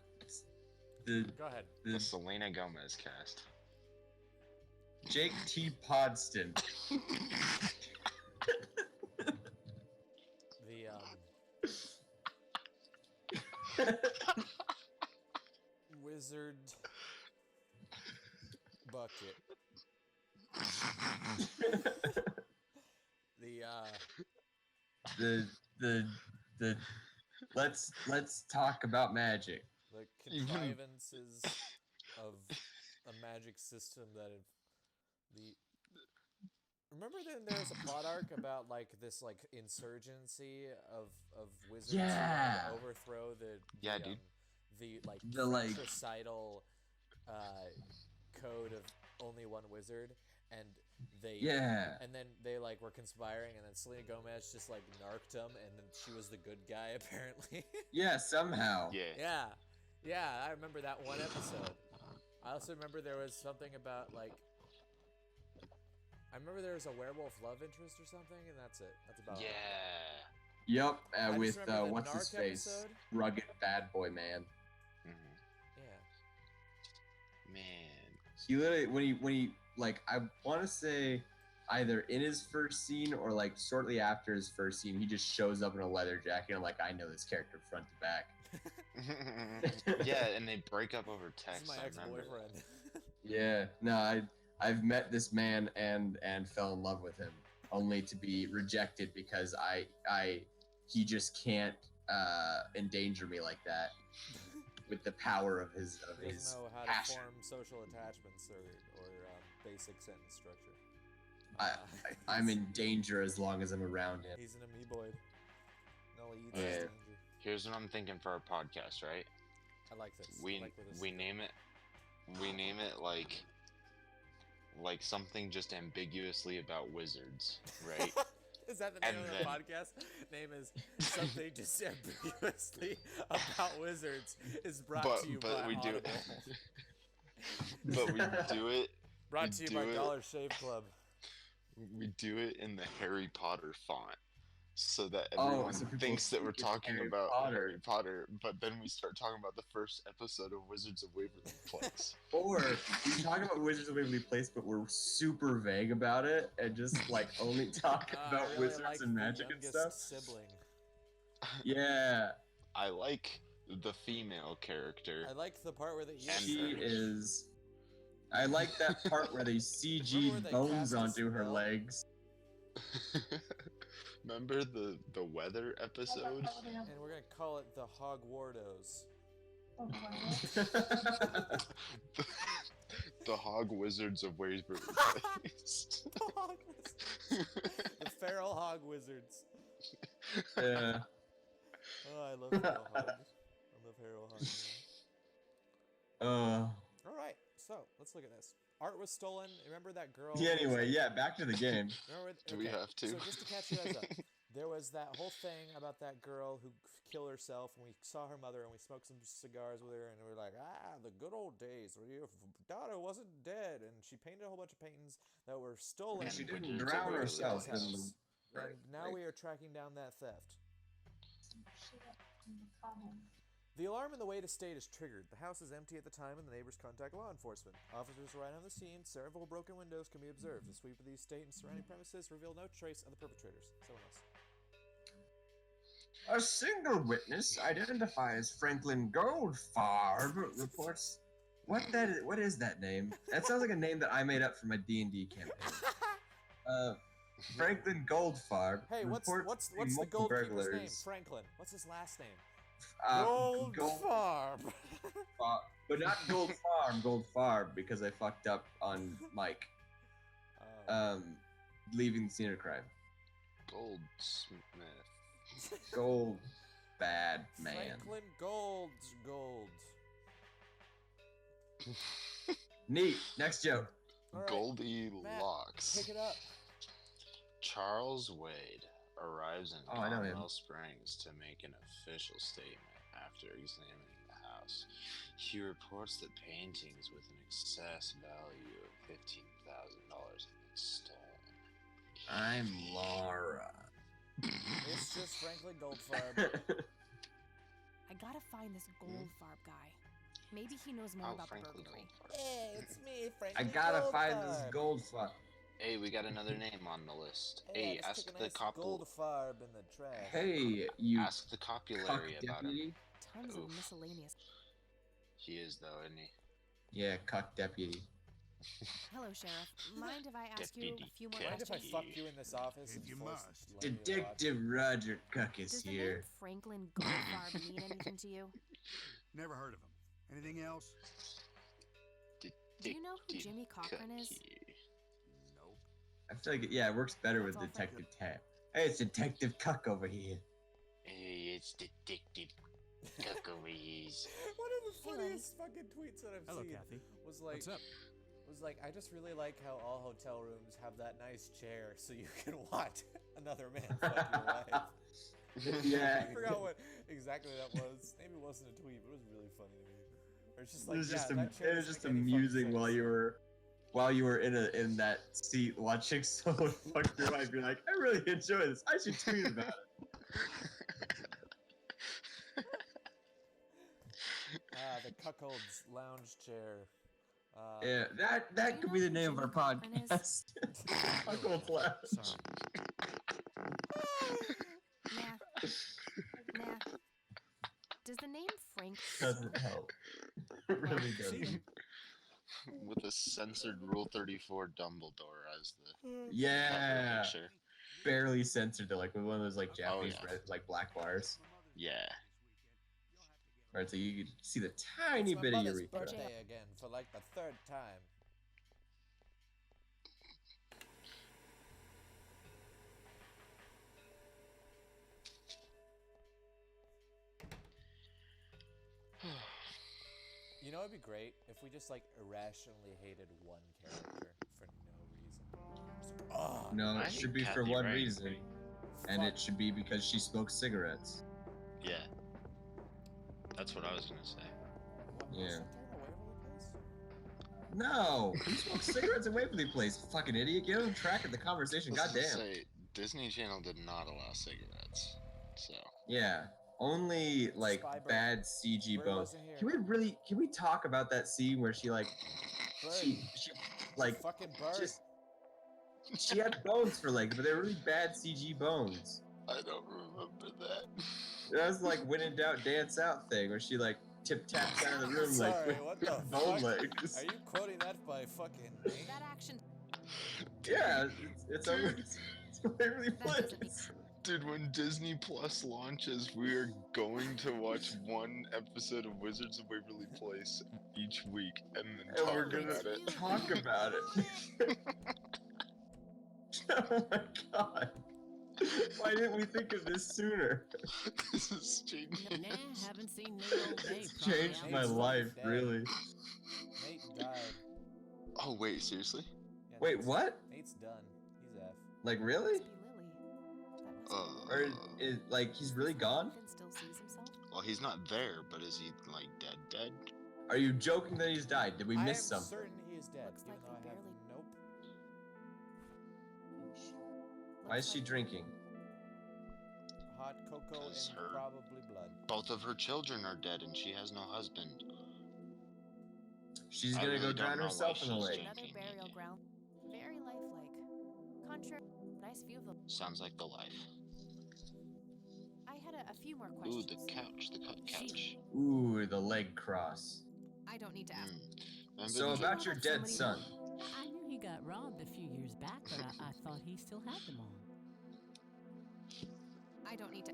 Go ahead. The Selena Gomez cast. Jake T. Podston. Wizard bucket. the let's talk about magic. The contrivances of a magic system that remember then there was a plot arc about like this like insurgency of wizards who wanted to overthrow the fratricidal code of only one wizard, and then they like were conspiring, and then Selena Gomez just like narked him, and then she was the good guy apparently. Yeah, somehow. Yeah, I remember that one episode. I also remember there was something about like I remember there was a werewolf love interest or something, and that's it. That's about it. Yep, I with just remember the what's his Narc face, episode. rugged bad boy man. Yeah. Man. He literally when he like I want to say either in his first scene or like shortly after his first scene, he just shows up in a leather jacket. And I'm like, I know this character front to back. Yeah, and they break up over text. This is my ex-boyfriend. Yeah, no, I've met this man and fell in love with him, only to be rejected because he just can't endanger me like that with the power of his He doesn't know how passion. to form social attachments or basic sentence structure. I'm in danger as long as I'm around him. He's an amoeboid. No, he eats Yeah. his danger. Here's what I'm thinking for our podcast, right? I like this. We I like where this we is name it like something just ambiguously about wizards, right? Is that the name And of the podcast? Name is something just ambiguously about wizards is brought to you by we do Audible. But we do it. Brought we to you do by it- Dollar Shave Club. We do it in the Harry Potter font, so that Oh, everyone so people thinks that we're think it's talking Harry about Potter. Harry Potter, but then we start talking about the first episode of Wizards of Waverly Place. Or we talk about Wizards of Waverly Place, but we're super vague about it and just like only talk I about really wizards like and the magic and youngest stuff. Sibling. Yeah, I like the female character. I like the part where they use she is. I like that part where they Remember CG where they bones cast a onto her spell? legs. Remember the weather episode? and we're gonna call it the Hogwartos. The Hog Wizards of Waverly Place. The feral hog wizards. Yeah. Oh, I love feral hogs. I love feral hogs. All right, so let's look at this. Art was stolen. Remember that girl? Yeah, who was anyway, like- yeah, back to the game. Remember, Do we have to? So just to catch you guys up, there was that whole thing about that girl who killed herself, and we saw her mother, and we smoked some cigars with her, and we were like, the good old days where your daughter wasn't dead, and she painted a whole bunch of paintings that were stolen. She didn't Wizards of drown Waverly herself in Place. the And now we are tracking down that theft. The alarm in the Wade estate is triggered. The house is empty at the time and the neighbors contact law enforcement. Officers arrive on the scene. Several broken windows can be observed. The sweep of the estate and surrounding premises reveal no trace of the perpetrators. Someone else. A single witness identified as Franklin Goldfarb reports. What is that name? That sounds like a name that I made up for my D&D campaign. Franklin Goldfarb. Hey, what's reports the multiple goalkeeper's name? burglars. Franklin. What's his last name? Goldfarb, but not Gold Farm. Goldfarb because I fucked up on Mike. Leaving the scene of crime. Goldsmith. Gold, bad man. Franklin Gold. Neat. Next joke. All right, Goldilocks. Pick it up. Charles Wade arrives in I know him. Conwell Springs to make an official statement after examining the house. He reports that paintings with an excess value of $15,000 have been stolen. I'm Laura. It's just Franklin Goldfarb. I gotta find this Goldfarb guy. Maybe he knows more about the Franklin burglary. Goldfarb. Hey, it's me, I Franklin gotta find this Goldfarb. Goldfarb. Hey, we got another name on the list. Hey, Hey, I just ask took a the nice couple. Goldfarb in the trash. Hey, you Ask the cuck copulary about him. deputy. Tons Oof. of miscellaneous. He is though, isn't he? Yeah, cuck deputy. Hello, Sheriff. Mind if I ask you a Deputy few more Cat. Mind if I questions? fuck you in this office? If and you force must. Lenny to watch? Detective Roger Cuck is Does the name here. Franklin Goldfarb mean anything to you? Never heard of him. Anything else? Do you know who Jimmy Cochran is? Nope. I feel like it works better with That's all Detective Tab. Hey, it's Detective Cuck over here. Hey, it's Detective Cuckaways. One of the Hey, Lenny. funniest fucking tweets that I've Hello, seen Kathy. was like, What's up? I just really like how all hotel rooms have that nice chair so you can watch another man fuck your wife. Yeah. I forgot what exactly that was. Maybe it wasn't a tweet, but it was really funny to me. Or it's just It like, was just, that chair it was doesn't just make any fucking amusing sense. while you were in that seat watching someone fuck your wife. You're like, I really enjoy this. I should tweet about it. The cuckold's lounge chair. Yeah, that could be the name of our podcast. Cuckold Lounge. Sorry. Nah. Does the name Frank Doesn't help. It really doesn't. With a censored Rule 34 Dumbledore as the Yeah. picture. Barely censored though, like with one of those like Japanese yeah. red, like black bars. Yeah. Alright, so you can see the tiny It's my bit of mother's urethra. birthday again for like the third time. You know, it'd be great if we just like irrationally hated one character for no reason. Just, oh, No, I it hate should be for Kathy one Ray. reason, and it should be because she smokes cigarettes. Yeah. That's what I was gonna say. Yeah. Place? No, you smoke cigarettes at Waverly Place, fucking idiot. Get on track of the conversation. I was gonna Goddamn. say, Disney Channel did not allow cigarettes. So. Yeah, only like Spy Bird. bad CG Bird bones. wasn't here. Can we talk about that scene where she like Bird. she like Fucking bird. just she had bones for legs, but they were really bad CG bones. I don't remember that. That was like when in doubt, dance out thing, where she like tip taps out of the room Sorry, like with what the bone fuck? legs. Are you quoting that by fucking name? That action. Yeah, it's over. It's Waverly That doesn't make Place. Dude, when Disney Plus launches, we are going to watch one episode of Wizards of Waverly Place each week and then And talk we're gonna about it. talk about it. Oh my god. Why didn't we think of this sooner? This is changing. Nah, haven't seen Nate all day. It's probably changed out. my Nate's life, fucking dead. really. Nate died. Oh wait, seriously? Yeah, Wait, Nate's- what? Nate's done. He's F. Like, really? Must be Lily. That must be Or Lily. is, like, he's really gone? Ethan still sees himself? Well, he's not there, but is he like dead? Are you joking that he's died? Did we miss I something? am certain he is dead, Looks even like though we I have barely- nope. Why is she drinking? Hot cocoa Because and her- probably blood. Both of her children are dead, and she has no husband. She's I gonna really go don't drown know why herself in the she's lake. drinking. Another burial ground. Very lifelike. Contrary, nice view of the. Sounds like the life. I had a few more Ooh, questions. the couch, the couch. Ooh, the leg cross. I don't need to ask. Remember So the- about your dead son. I knew he got robbed a few years back, but I thought he still had them all. I don't need to.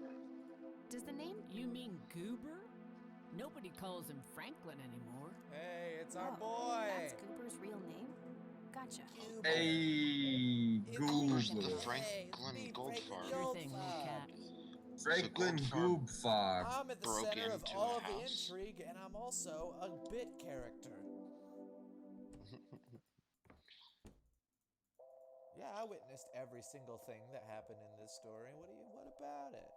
Does the name? You mean Goober? Nobody calls him Franklin anymore. Hey, it's our Oh, boy. That's Goober's real name. Gotcha. Hey, Who's the Goob. Franklin Goldfarb? Sure thing, little cat. Franklin Goldfarb. Goobfarb. I'm at the broke center of into all a of the house. intrigue, and I'm also a bit character. Yeah, I witnessed every single thing that happened in this story. What about it?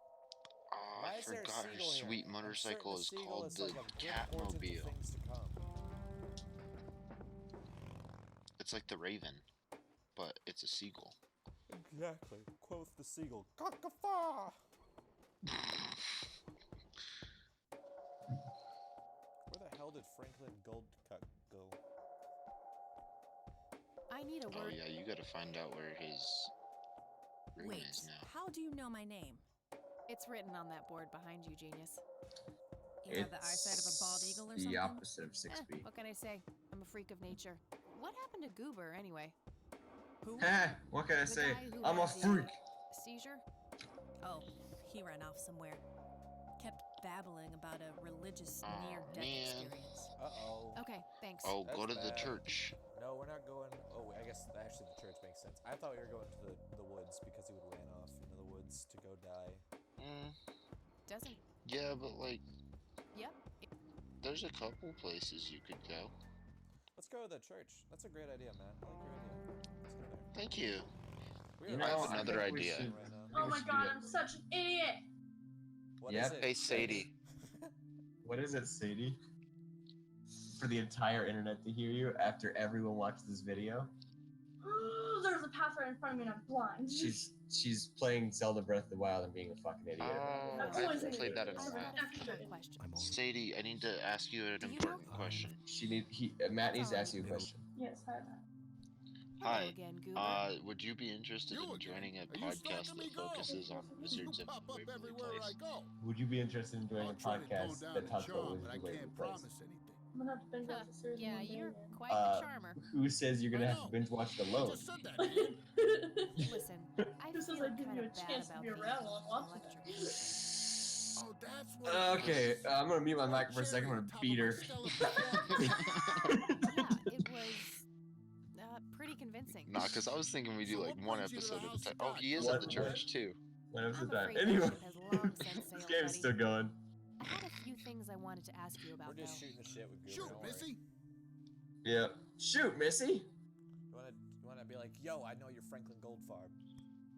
Oh, Why I is there a forgot her seagull here? sweet I'm motorcycle certain is the seagull called is the like a good portent of Catmobile. things to come. It's like the Raven, but it's a seagull. Exactly. Quoth the seagull. Cock-a-faw! Where the hell did Franklin Goldcutt go? I need a Oh word. yeah, you gotta find out where his room Wait, is now. how do you know my name? It's written on that board behind you, genius. You have the eyesight of a bald eagle or the something? opposite of 6B. What can I say? I'm a freak of nature. What happened to Goober, anyway? Who? Heh, what can I The say? guy who I'm a had the freak. Seizure? Oh, he ran off somewhere. Kept babbling about a religious Aw, near-death man. experience. Uh-oh. Okay, thanks. Oh, That's go to the bad. church. No, we're not going. Oh, I guess actually the church makes sense. I thought we were going to the woods because he would ran off into the woods to go die. Doesn't. Yeah, but like, Yep. there's a couple places you could go. Let's go to the church. That's a great idea, Matt. I like your idea. Let's go there. Thank you. We You are know, I have also another going idea. right now. Oh we my should god, do it. I'm such an idiot! What Yep. is it? Hey, Sadie. What is it, Sadie? For the entire internet to hear you after everyone watched this video. There's a path right in front of me and I'm blind. She's playing Zelda Breath of the Wild and being a fucking idiot. Oh, That's I always haven't an played that idiot. in a I have while. a fun question. Sadie, I need to ask you an Do you important know- question. Matt needs to ask you a question. Yes, hi Matt. Hello Hi. again, Goober. Would you be interested in joining a Are you podcast stalking me, that girl? focuses on wizards You of pop up Waverly everywhere I Place? go. Would you be interested in joining I'll a try to tone podcast down that the talks about charm, but Wizards I of Waverly can't Place? promise anything. I'm gonna have to binge Huh, watch the series yeah, one day you're again. quite the charmer. Who says you're gonna I have to know. binge watch it I alone? just said that, man. Listen, I This feel is like giving kind you of a bad chance to about be being around while I'm watching electric. that. Oh, that's what it Okay, is. I'm gonna mute my Little mic for a second. I'm cherry on gonna top beat of my her. stellar performance. Yeah, it was pretty convincing. Nah, because I was thinking we do So like what one brings you to the episode at a house time. of Oh, God, he is What- at the church too. One episode I'm at a afraid time. that Anyway, ship has long since this sailed, game's buddy. still going. I had a few things I wanted to ask you about, We're just though. shooting the shit with Goober. Shoot, don't worry. Missy. Yeah. Shoot, Missy. You wanna be like, yo, I know you're Franklin Goldfarb.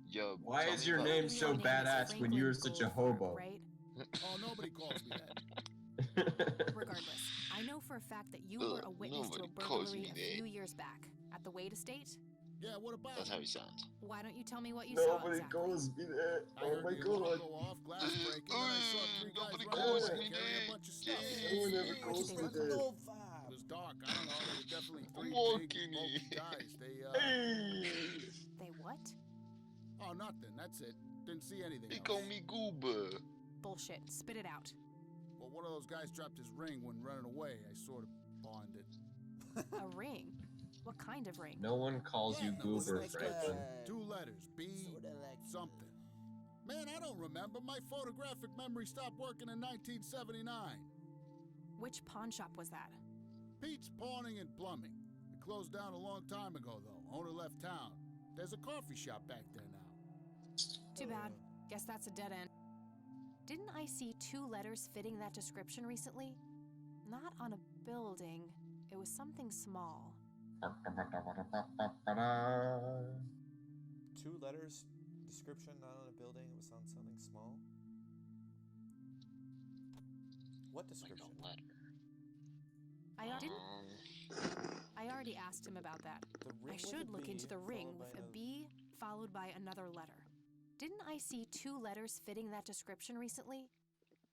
Yo, Why tell is me your about- name so Your name is badass when you were Franklin such a Goldfarb, hobo? right? Oh, nobody calls me that. Regardless, I know for a fact that you were a witness to a nobody calls burglary me a that. few years back at the Wade Estate. Yeah, what about That's it? how he sounds. Why don't you tell me what you saw Nobody exactly? calls me that. I Oh heard my the alarm god. go off, glass breaking, then I saw three guys Nobody running calls away me carrying a that. bunch of stuff. No one ever Yeah. calls me What that. It Goldfarb. was dark. I don't know. They were definitely three Walking big, bulky it. guys. They, Hey. They what? oh, nothing. That's it. Didn't see anything He else. call me Goober. Bullshit. Spit it out. Well, one of those guys dropped his ring when running away. I sort of pawned it. A ring? What kind of ring? No one calls you Yeah, no, Goober, it's Franklin. Two letters. B something. Man, I don't remember. My photographic memory stopped working in 1979. Which pawn shop was that? Pete's Pawning and Plumbing. It closed down a long time ago, though. Owner left town. There's a coffee shop back there now. Too bad. Guess that's a dead end. Didn't I see 2 letters fitting that description recently? Not on a building. It was something small. 2 letters, description, not on a building. It was on something small. What description? Like a letter. I already asked him about that. The ring I with should a look B into the ring followed with by a B followed by another letter. Didn't I see 2 letters fitting that description recently?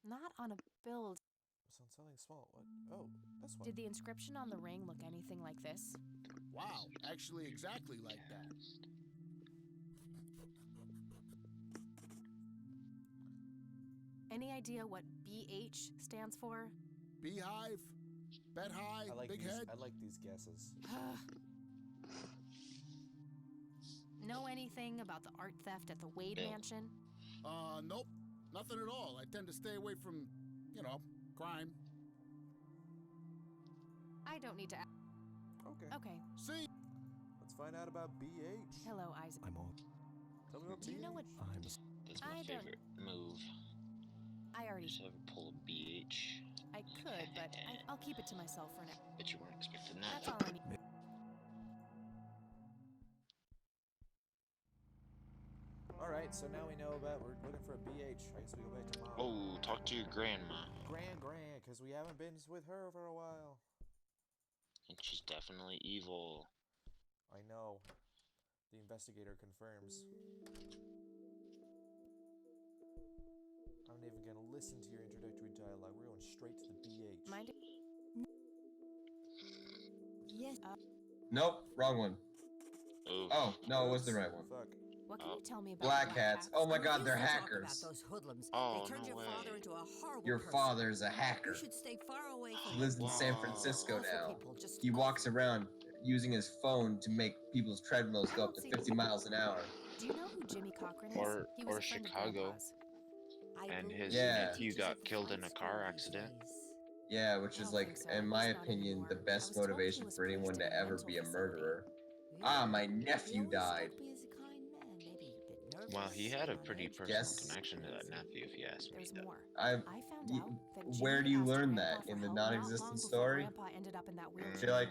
Not on a build. It's on something small. What? Oh, this one. Did the inscription on the ring look anything like this? Wow, actually exactly like that. Any idea what BH stands for? Beehive? Bet high? Big head? I like these guesses. Know anything about the art theft at the Wade Mansion? Nope. Nothing at all. I tend to stay away from, crime. I don't need to. Okay. Okay. See? Let's find out about BH. Hello, Isaac. I'm all. Tell me about Do you know what? That's my favorite move. I already. Just ever pull a BH. I could, but I'll keep it to myself for now. Bet you weren't expecting that. That's all I need. Alright, so now we know about, we're looking for a BH. I guess we go back to Mom. Oh, talk to your grandma. Gran, because we haven't been with her for a while. And she's definitely evil. I know. The investigator confirms. I'm not even gonna listen to your introductory dialogue. We're going straight to the BH. Mind it? Yes. Nope, wrong one. Oof. Oh, no, it was the right one. Fuck. What can you tell me about Black hats. Oh my god, they're About hackers. those hoodlums. Oh, they turned no your way. father into a horrible Your person. father's a hacker. You should stay far away from He lives in San Wow. Francisco awful now. people, just He awful. walks around using his phone to make people's treadmills go up to 50 miles an hour. Do you know who Jimmy Cochran is? Or- He was or a friend of Chicago. Grandpa's. And his Yeah. nephew got killed in a car accident. Yeah, which is like, in my opinion, the best told he motivation was for anyone placed to in a ever mental be a facility. murderer. Ah, my nephew died. Well, he had a pretty personal Yes. connection to that nephew, if you ask me. There's Though. more. I I found y- out that where Jimmy do you asked learn Grandpa that? for In the help not long non-existent before story? Grandpa ended up in that wheelchair. You're like,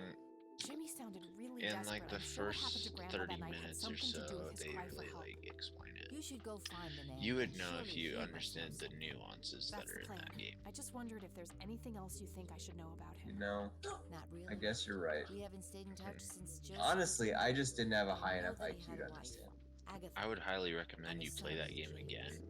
Jimmy sounded really In desperate. like the I'm sure what happened first to Grandpa 30 that night had minutes or something to do so, with his they cry for really help. like explain it. You should go find the man. You would know Surely if you he must understand know the something. nuances that That's are the in plan. that game. I just wondered if there's anything else you think I should know about him. you know, Not really. I guess you're right. We haven't stayed in touch since Joseph. Honestly, I just didn't have a high know enough that he IQ had to a wife, understand. Agatha. I would highly recommend and a you play son that named game James. again.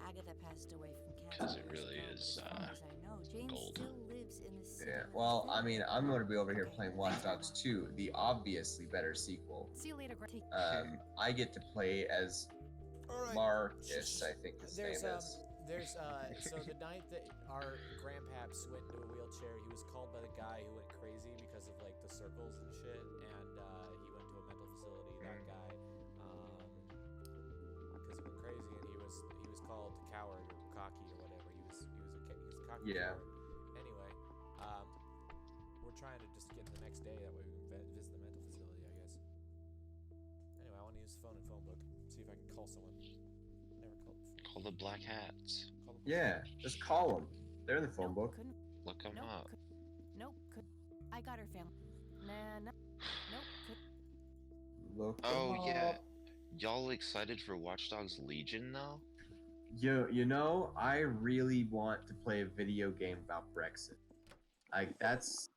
Agatha passed away from cancer. 'Cause it years really ago, but is, as far as I know, James gold. still lives in the city. Yeah, well, I mean, I'm going to be over here playing Watch Dogs 2, the obviously better sequel. See you later, Grandpa. I get to play as Alright. Marcus, I think his name is. So the night that our grandpaps went into a wheelchair, he was called by the guy who went crazy because of like the circles and shit, and he went to a mental facility. That guy, because he went crazy, and he was called coward or cocky or whatever. He was a cocky Yeah. coward. Anyway, we're trying to just get to the next day. That way we can visit the mental facility, I guess. Anyway, I want to use the phone and phone book. See if I can call someone. Never called before. Call the Black Hats. Call them. Yeah, just call them. They're in the phone book. Couldn't. Look them Nope. up. Nope. I got her family. Nah. Nope. Could. Look Oh, them yeah. up. Y'all excited for Watch Dogs Legion though? You know, I really want to play a video game about Brexit. That's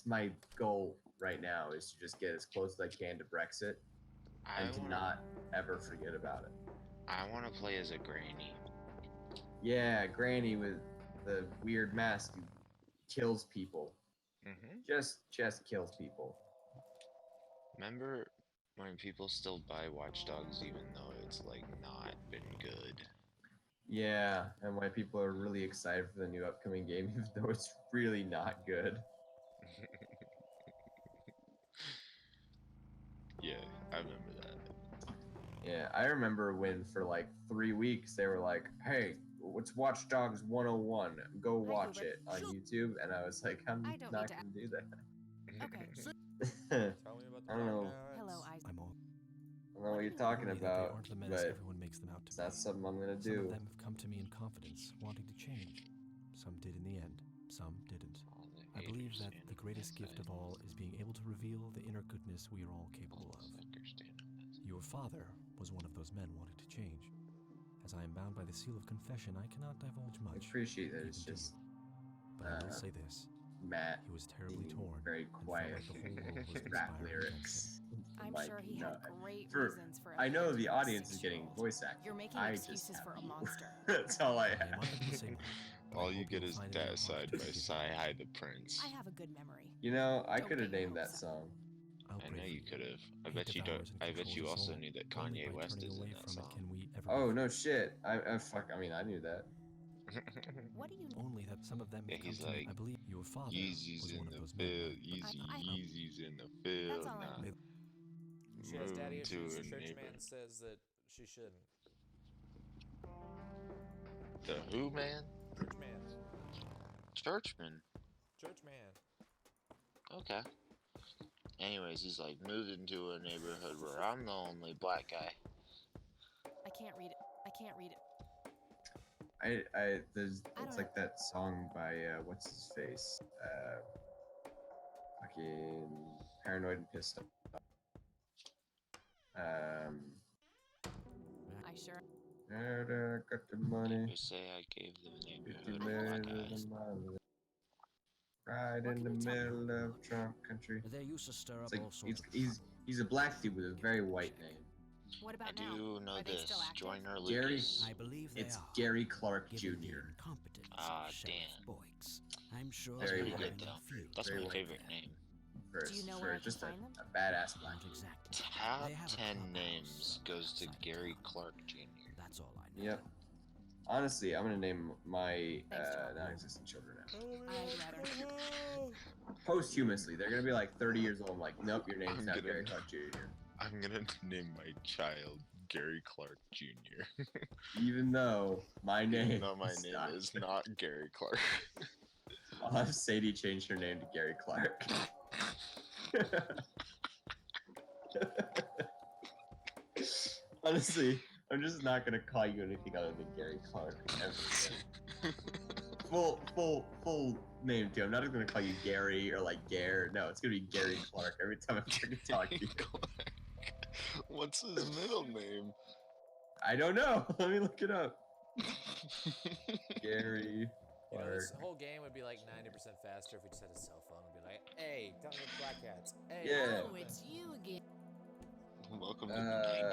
my goal right now, is to just get as close as I can to Brexit and to not ever forget about it. I want to play as a granny. Yeah, Granny with the weird mask who kills people. Mm-hmm. Just kills people. Remember when people still buy Watch Dogs even though it's like not been good? Yeah, and why people are really excited for the new upcoming game, even though it's really not good. Yeah, I remember that. Yeah, I remember when for like 3 weeks they were like, "Hey, what's Watch Dogs 101? Go watch it on YouTube," and I was like, "I'm I don't not need to gonna do that." Okay. Tell me about the I don't know. Black Hats. Hello, Isaac. I'm all. I don't know what you're talking They about, aren't the menace but everyone makes them out to that's be. something I'm gonna Some of do. them have come to me in confidence, wanting to change. Some did in the end, some didn't. All the I believe haters that stand the on greatest that gift side. of all is being able to reveal the inner goodness we are all capable All of. the suckers stand on that side. Your father was one of those men wanting to change. As I am bound by the seal of confession, I cannot divulge I much. appreciate that even it's to just you. But I will say this: Matt he was terribly being torn very and felt quiet like the whole world was rap conspiring against lyrics. him. I'm like, sure he no, had great for- reasons for I know the abandoning audience is getting 6-year-old. voice acting. You're making I excuses just for have a you. monster. That's all I I am have. under the same. All you get is that side by side, hi the prince. I have a good memory. You know, I Don't could have get your named that hopes song. I know you could have. I bet you don't. I bet you also knew that Kanye West is in that song. Can we ever Oh no shit! I fuck. I mean, I knew that. What do you Only that some of them Yeah, have come he's to me. like, I believe your father Yeezy's was in one of the those men. field. Yeezy's in the field That's all I now. know. She has daddy Moving to issues. a The church neighbor. man says that she shouldn't. The who man? Church man. Churchman. Church man. Okay. Anyways, he's like moved into a neighborhood where I'm the only black guy. I can't read it. I can't read it. There's I it's don't like that song by what's his face? Fucking Paranoid and Pissed Off. I sure. Got the money. You say I gave the 50 neighborhood black million eyes. miles. Right What in can the you tell me? middle of Trump country. They used to stir It's up like all sorts he's a black dude with a very white name. What I about do now? know Are they this. still active? Joyner Gary- Lucas. I believe they It's are. Gary Clark Given the Jr. incompetence of Ah, Sheriff damn. Boyks. I'm sure That's Very pretty white. good though. That's Very my white. favorite name. For, Do you know for where I can just find them? a badass black Not dude. exactly. Top They have a 10 clubhouse names goes to outside Gary town. Clark Jr. That's all I know. Yep. Honestly, I'm gonna name my Thanks, Tom. non-existent children now. I'd rather. Posthumously, they're gonna be like 30 years old. I'm like, nope, your name's I'm now gonna- Gary Clark Jr. I'm gonna name my child Gary Clark Jr. Even though my name, No, my name is not Gary Clark. I'll have Sadie change her name to Gary Clark. Honestly, I'm just not gonna call you anything other than Gary Clark ever again. Full name too. I'm not even gonna call you Gary or like Gare. No, it's gonna be Gary Clark every time I fucking talk to you. Clark. What's his middle name? I don't know. Let me look it up. Gary You know, Clark. this whole game would be like 90% faster if we just had a cell phone and be like, hey, tell me the black hats. Hey, Yeah. tell Oh, me it's you again. Welcome to the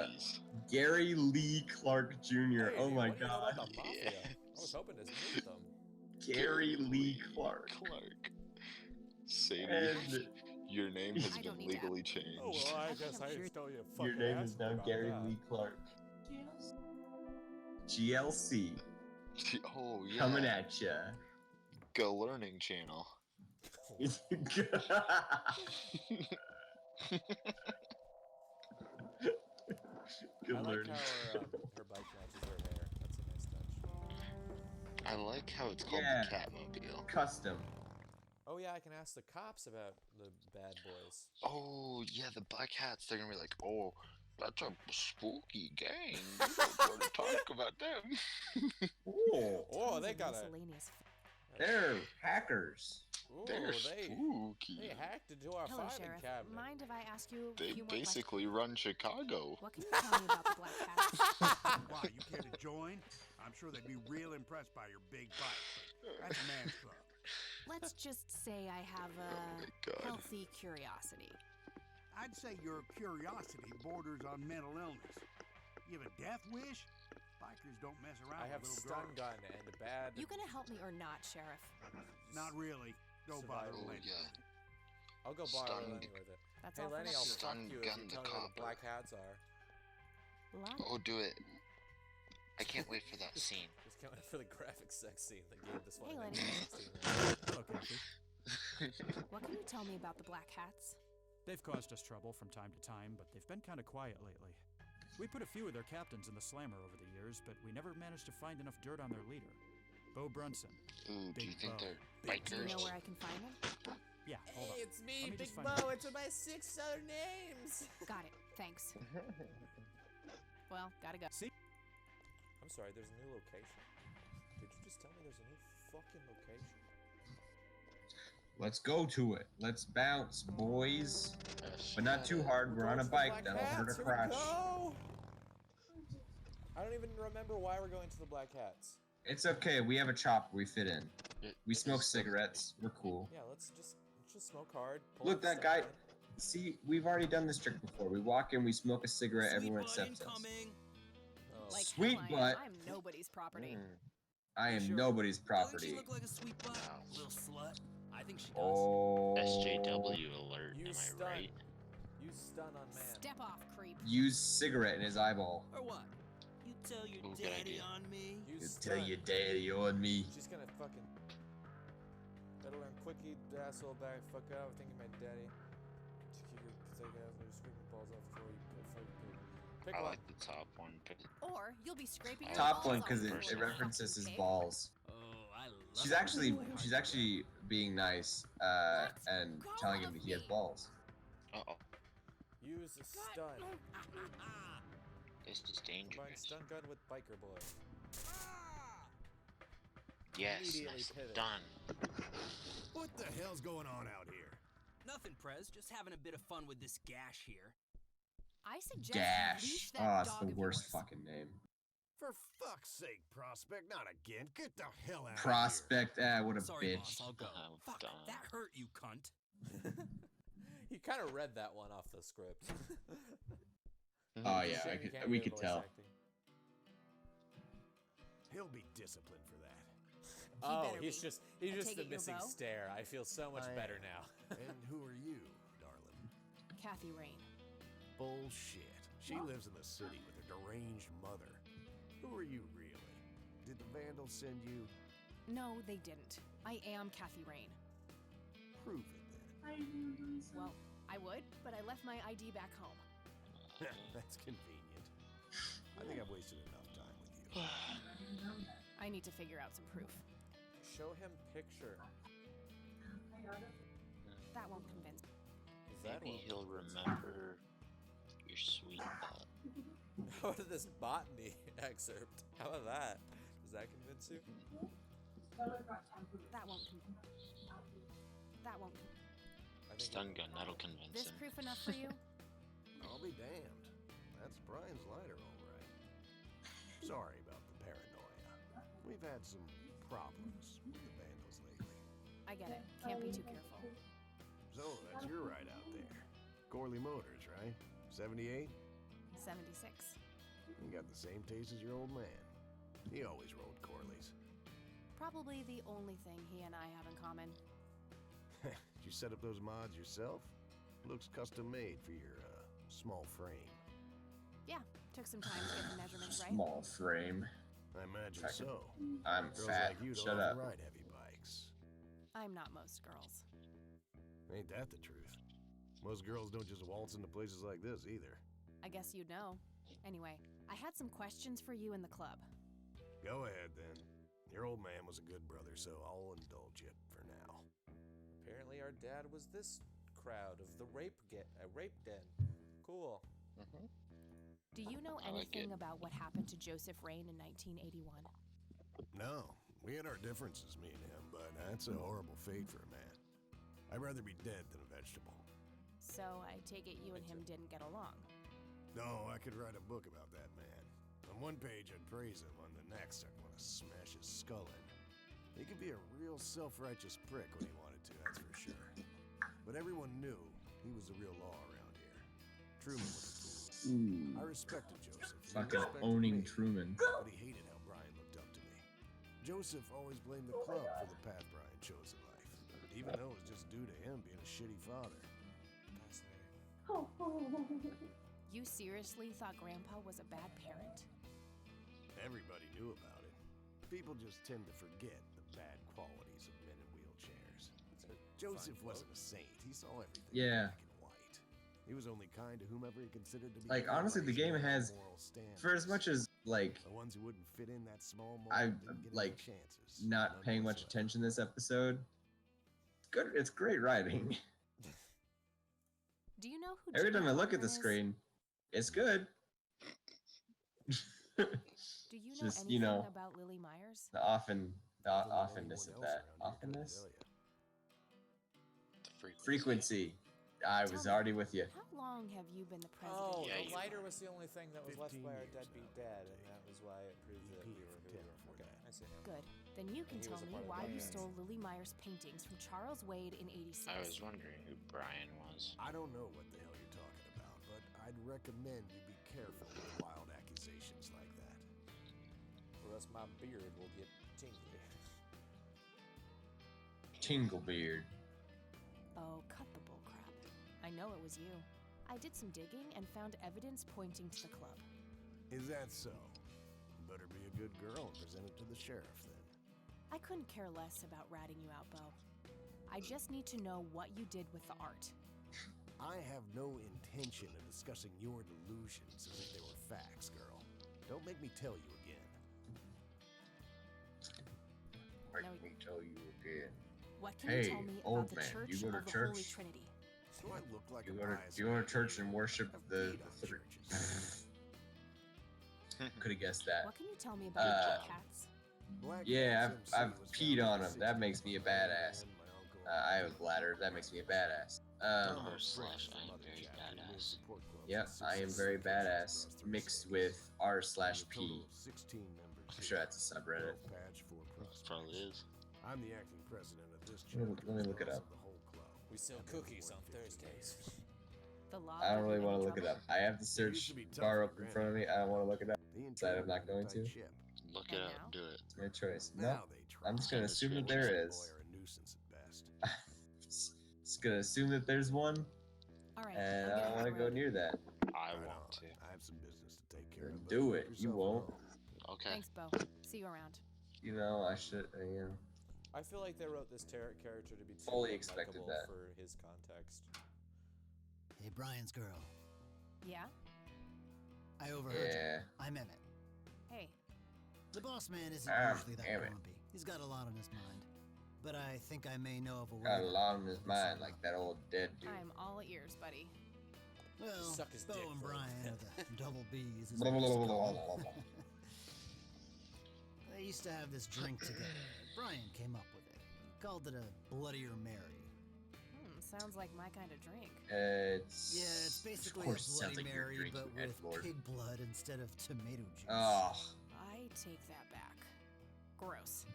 90s. Gary Lee Clark Jr. Hey, Oh dude, my what do you know god. about the mafia? Yeah. I was hoping to meet them. Gary Lee Clark. Sadie, And your name has I been don't need that. legally changed. Oh, well, I I guess think I I'm just tell you a your fucking name is ass now about Gary that. Lee Clark. GLC. Oh, yeah. Coming at ya. Go Learning Channel. Good I like learning. how her bike matches her hair. That's a nice touch. I like how it's called Yeah. the Catmobile. Custom. Oh yeah, I can ask the cops about the bad boys. Oh, yeah, the Black Hats, they're gonna be like, oh, that's a spooky gang. You don't want to talk about them. Ooh, Oh, Tons they of got a. miscellaneous they're hackers. Ooh, They're they spooky. hacked into our Hello, filing Sheriff. cabinet. Mind if I ask you a They few more basically run Chicago. questions? What can you tell me about the Black Hats? Why, you care to join? I'm sure they'd be real impressed by your big bike. That's a man's club. Let's just say I have Oh a my god. healthy curiosity. I'd say your curiosity borders on mental illness. You have a death wish? Bikers don't mess around I have with little stun girls. gun and a bad. You gonna help me or not, Sheriff? Not really. Don't bother Survival. Lenny. Yeah. I'll go borrow Stun- Lenny with it. That's Hey all for Lenny, now. I'll fuck Stun you if gun you the tell me where the copper. black hats are. Lana. Oh, do it. I can't wait for that scene. Just can't wait for the graphic sex scene that gave this one. Hey, a Lenny. 1916. Okay, Chief. What can you tell me about the Black Hats? They've caused us trouble from time to time, but they've been kind of quiet lately. We put a few of their captains in the slammer over the years, but we never managed to find enough dirt on their leader, Bo Brunson. Ooh, do you Big think Bo. they're Do you bikers? know where I can find them? Yeah, hold on. it's me, Let me Big just find out. Bo. It's with my 6 other names. Got it. Thanks. Well, gotta go. See? I'm sorry, there's a new location. Did you just tell me there's a new fucking location? Let's go to it. Let's bounce, boys. Yes. But not too hard. We're on a Going to the bike. Black That'll hurt Hats, a here we crash. go. I don't even remember why we're going to the Black Hats. It's okay. We have a chopper. We fit in. It- We it's smoke so cigarettes. We're cool. Yeah, let's just smoke hard. pull Look, up that the guy. sign. See, we've already done this trick before. We walk in, we smoke a cigarette, Sweet everyone butt accepts us. incoming. Oh. Like Sweet hell I am. butt. I'm nobody's property. I am Sure. nobody's Doesn't property. she look like a sweet butt? Little slut. I think she does. Oh. SJW alert, Use am stun. I right? Use stun on man. Step off, creep. Use cigarette in his eyeball. Or what? You tell your Ooh, good daddy idea. on me? Use You stun. tell your daddy on me. She's gonna fucking. Better learn quickie, asshole back, fuck out. I'm thinking my daddy. Take out the screaming balls off before you pick I one. like the top one. Or you'll be scraping your Top balls one off because before it you references fucking his pig. balls. Oh, I love She's actually being nice and telling him that he has balls. Uh-oh. Use a stun. This is Combine dangerous. stun gun with biker boy. Yes, Immediately nice. pivot. Done. What the hell's going on out here? Nothing, Prez. Just having a bit of fun with this gash here. I suggest Gash. you leash that Oh, it's dog the of worst yours. fucking name. For fuck's sake, Prospect, not again. Get the hell out Prospect. What a Sorry, bitch. boss. I'll go. Oh, Fuck, done. that hurt you, cunt. You kind of read that one off the script. Oh yeah, Shame you can't we do could voice tell. acting. here. He'll be disciplined for that. Oh, better he's be. just I the take it your missing bow? stare. I feel so much I better am. now. And who are you, darling? Kathy Rain. Bullshit. She lives in the city with a deranged mother. Who are you really? Did the Vandals send you? No, they didn't. I am Kathy Rain. Prove it then. Well, I would, but I left my ID back home. That's convenient. I think I've wasted enough time with you. I need to figure out some proof. Show him picture. That won't convince me. That Maybe one. he'll remember your sweet butt. How about this botany excerpt? How about that? Does that convince you? That won't That won't I think Stun gun, that'll convince This him. proof enough for you? I'll be damned. That's Brian's lighter, all right. Sorry about the paranoia. We've had some problems with the Vandals lately. I get it. Can't be too careful. So, that's your ride out there. Corley Motors, right? 78? 76. You got the same taste as your old man. He always rode Corleys. Probably the only thing he and I have in common. Did you set up those mods yourself? Looks custom made for your small frame. Yeah, took some time to get the measurements right. Small frame. I imagine Second. so. I'm Girls fat. like you don't Shut often up. ride heavy bikes. I'm not most girls. Ain't that the truth? Most girls don't just waltz into places like this either. I guess you'd know. Anyway, I had some questions for you in the club. Go ahead then. Your old man was a good brother, so I'll indulge you for now. apparently our dad was this crowd of the rape den. Cool. Do you know I like anything it. about what happened to Joseph Rain in 1981? No, we had our differences, me and him, but that's a horrible fate for a man. I'd rather be dead than a vegetable. So I take it you and him didn't get along. No, I could write a book about that man. On one page, I'd praise him. On the next, I'd want to smash his skull in. He could be a real self-righteous prick when he wanted to, that's for sure. But everyone knew he was the real law around here. Truman was a fool. Ooh. I respected Joseph. He Fucking respected owning me, Truman. But he hated how Brian looked up to me. Joseph always blamed the club for the path Brian chose in life, even though it was just due to him being a shitty father. You seriously thought Grandpa was a bad parent? Everybody knew about it. People just tend to forget the bad qualities of men in wheelchairs. Joseph wasn't a saint. He saw everything Yeah. black and white. He was only kind to whomever he considered to be Like, honestly, the game has, for as much as, like, the ones who wouldn't fit in that small mold I didn't get any like chances. not None paying much whatsoever. attention this episode. Good, it's great writing. Do you know who Every Jimmy time I look at the Hoffman is? screen, it's good. Do you know just, anything you know, about Lily Myers? the offenness of that. Offenness? Frequency. I Tell was me, already with you. How long have you been the president? Oh, Yeah, the you lighter was the only thing that was left 15 by our years deadbeat now. dad, and that was why it proved that we were who we were. Okay, I see now. Good. Then you can And he tell was a me part of the why you Lions. stole Lily Meyer's paintings from Charles Wade in '86. I was wondering who Brian was. I don't know what the hell you're talking about, but I'd recommend you be careful with wild accusations like that. Or else my beard will get tingly. Tinglebeard. Oh, cut the bullcrap. I know it was you. I did some digging and found evidence pointing to the club. Is that so? Better be a good girl and present it to the sheriff then. I couldn't care less about ratting you out, Bo. I just need to know what you did with the art. I have no intention of discussing your delusions as if they were facts, girl. Don't make me tell you again. Make No. me tell you again. What can Hey, you tell me old about the man, Church you go to of the church? Holy Trinity? Do I look like You a go to biased you go to man church here? and worship I've the peed on three. churches. Could have guessed that. What can you tell me about black cats? Black Yeah, Cat's I've MC was peed founded on in him. That makes me a 1691 badass. by my uncle I have a bladder. That makes me a badass. R slash I am very badass. Yep, I am very badass. Mixed with R slash P. I'm sure that's a subreddit. Probably is. I'm the acting president of this Let me look it up. We sell cookies on Thursdays. The law. I don't give you really want any to look it trouble? up. I have the search bar up in front of me. I don't want to look it up. Decided I'm not going to. Look it up. Do it. It's my choice. No, Now they try. I'm just gonna assume that there is. Boy, a nuisance at best. Just gonna assume that there's one, All right. and I'm I gonna don't want to head go around. near that. I Right want on. to. I have some business to take care Then of. but do make it. You yourself won't. at home. Okay. Thanks, Bo. See you around. You know, I should. I feel like they wrote this character to be too Fully expected unlikable that. for his context. Hey, Brian's girl. Yeah? I overheard Yeah. you. I'm Emmett. Hey. The boss man isn't Ah, usually that damn it. grumpy. He's got a lot on his mind. But I think I may know of a way. Got a to lot on his fix mind, it like up. that old dead dude. I'm all ears, buddy. Well, Suck his Bo dick and for a Brian minute. are the double B's. Is Blah, what blah, it's blah, blah, called. blah, blah, blah. They used to have this drink together. Brian came up with it. He called it a Bloodier Mary. Sounds like my kind of drink. It's Yeah, it's basically of a course it sounds Bloody like you're Mary, drinking but Ed with Lord. pig blood instead of tomato juice. Oh, I take that back. Gross.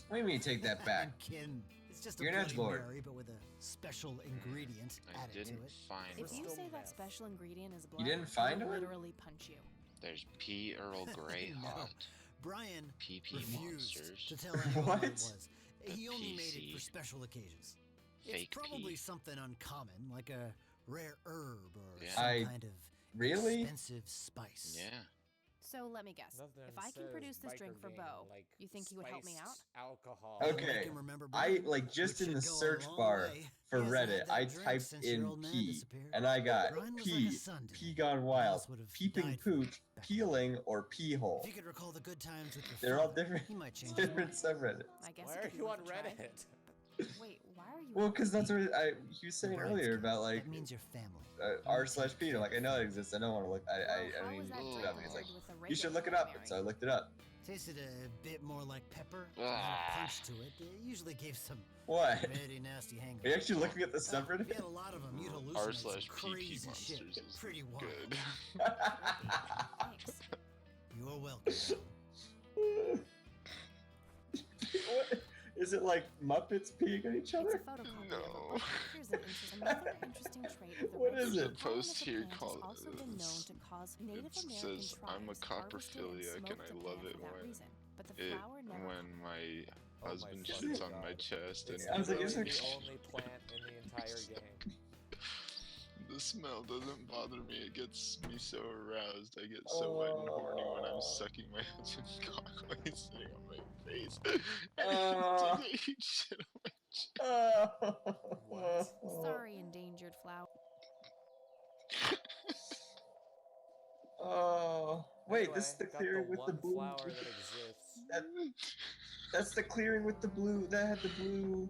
what do you mean take that back? I'm kidding. It's just You're a an Bloody edgelord. Mary, but with a special ingredient I added to didn't it. find. If you Crystal say that meth. special ingredient is blood, You didn't find I'll one? literally punch you. There's P. Earl Grey No. Hot. Brian PP refused monsters. to tell anyone what it What? was. He only made it PC. for special occasions. Fake It's probably pee. something uncommon, like a rare herb or Yeah. some I- kind of Really? expensive spice. Yeah. So let me guess. Nothing If I can says produce this biker drink for gang Bo, like you think he would help me out? spiced Alcohol. Make Okay. him remember I Brian, like just which in the should go a search long bar way. for He hasn't had Reddit, that I drink typed since your in old man pee, disappeared. and I got Brian was like pee, a son to pee me. gone All wild, else would have peeping died for me pooch, back then. peeling, or pee hole. If you could recall the good times with your They're all father, different, he might change your different mind. subreddits. I guess Why it are could be you worth on a try. Reddit? Wait, why are you? Well, because that's what you were saying Brian's earlier girl. about like That means your family. r/p. I'm like, I know it exists. I don't want to look. I Well, don't how even was that look it drink up. And he's like, compared with the you should regular look it up. Bloody And so I looked it up. Tasted a bit more like pepper. Had Ah. a punch to it. It usually gave some What? very nasty hangovers. Are you actually looking at the If subreddit? you had a lot of them, you'd hallucinate R some slash PP crazy shit. monsters is Pretty wild. good. Thanks. You're welcome. What? Is it like Muppets peeing on each It's a other? photocopy of a No. book. Here's another interesting trait of the What red is plant. it? Pollen Post of the here plant has called- also been known to cause Native It American says, tribes "I'm a harvested and coprophiliac and smoked I the love plant it for that when reason. But the flower never when my Oh my husband fucking shits on God. my chest and It's I was like, literally is the it- only plant in the entire game. the smell doesn't bother me. It gets me so aroused. I get so wet and horny when I'm sucking my husband's cock when he's sitting on my face. Oh. Take a huge shit on my chest. Sorry, endangered flower. Oh, wait, this is the Anyway, got clearing with the one blue. flower that exists. That's the clearing with the blue. That had the blue.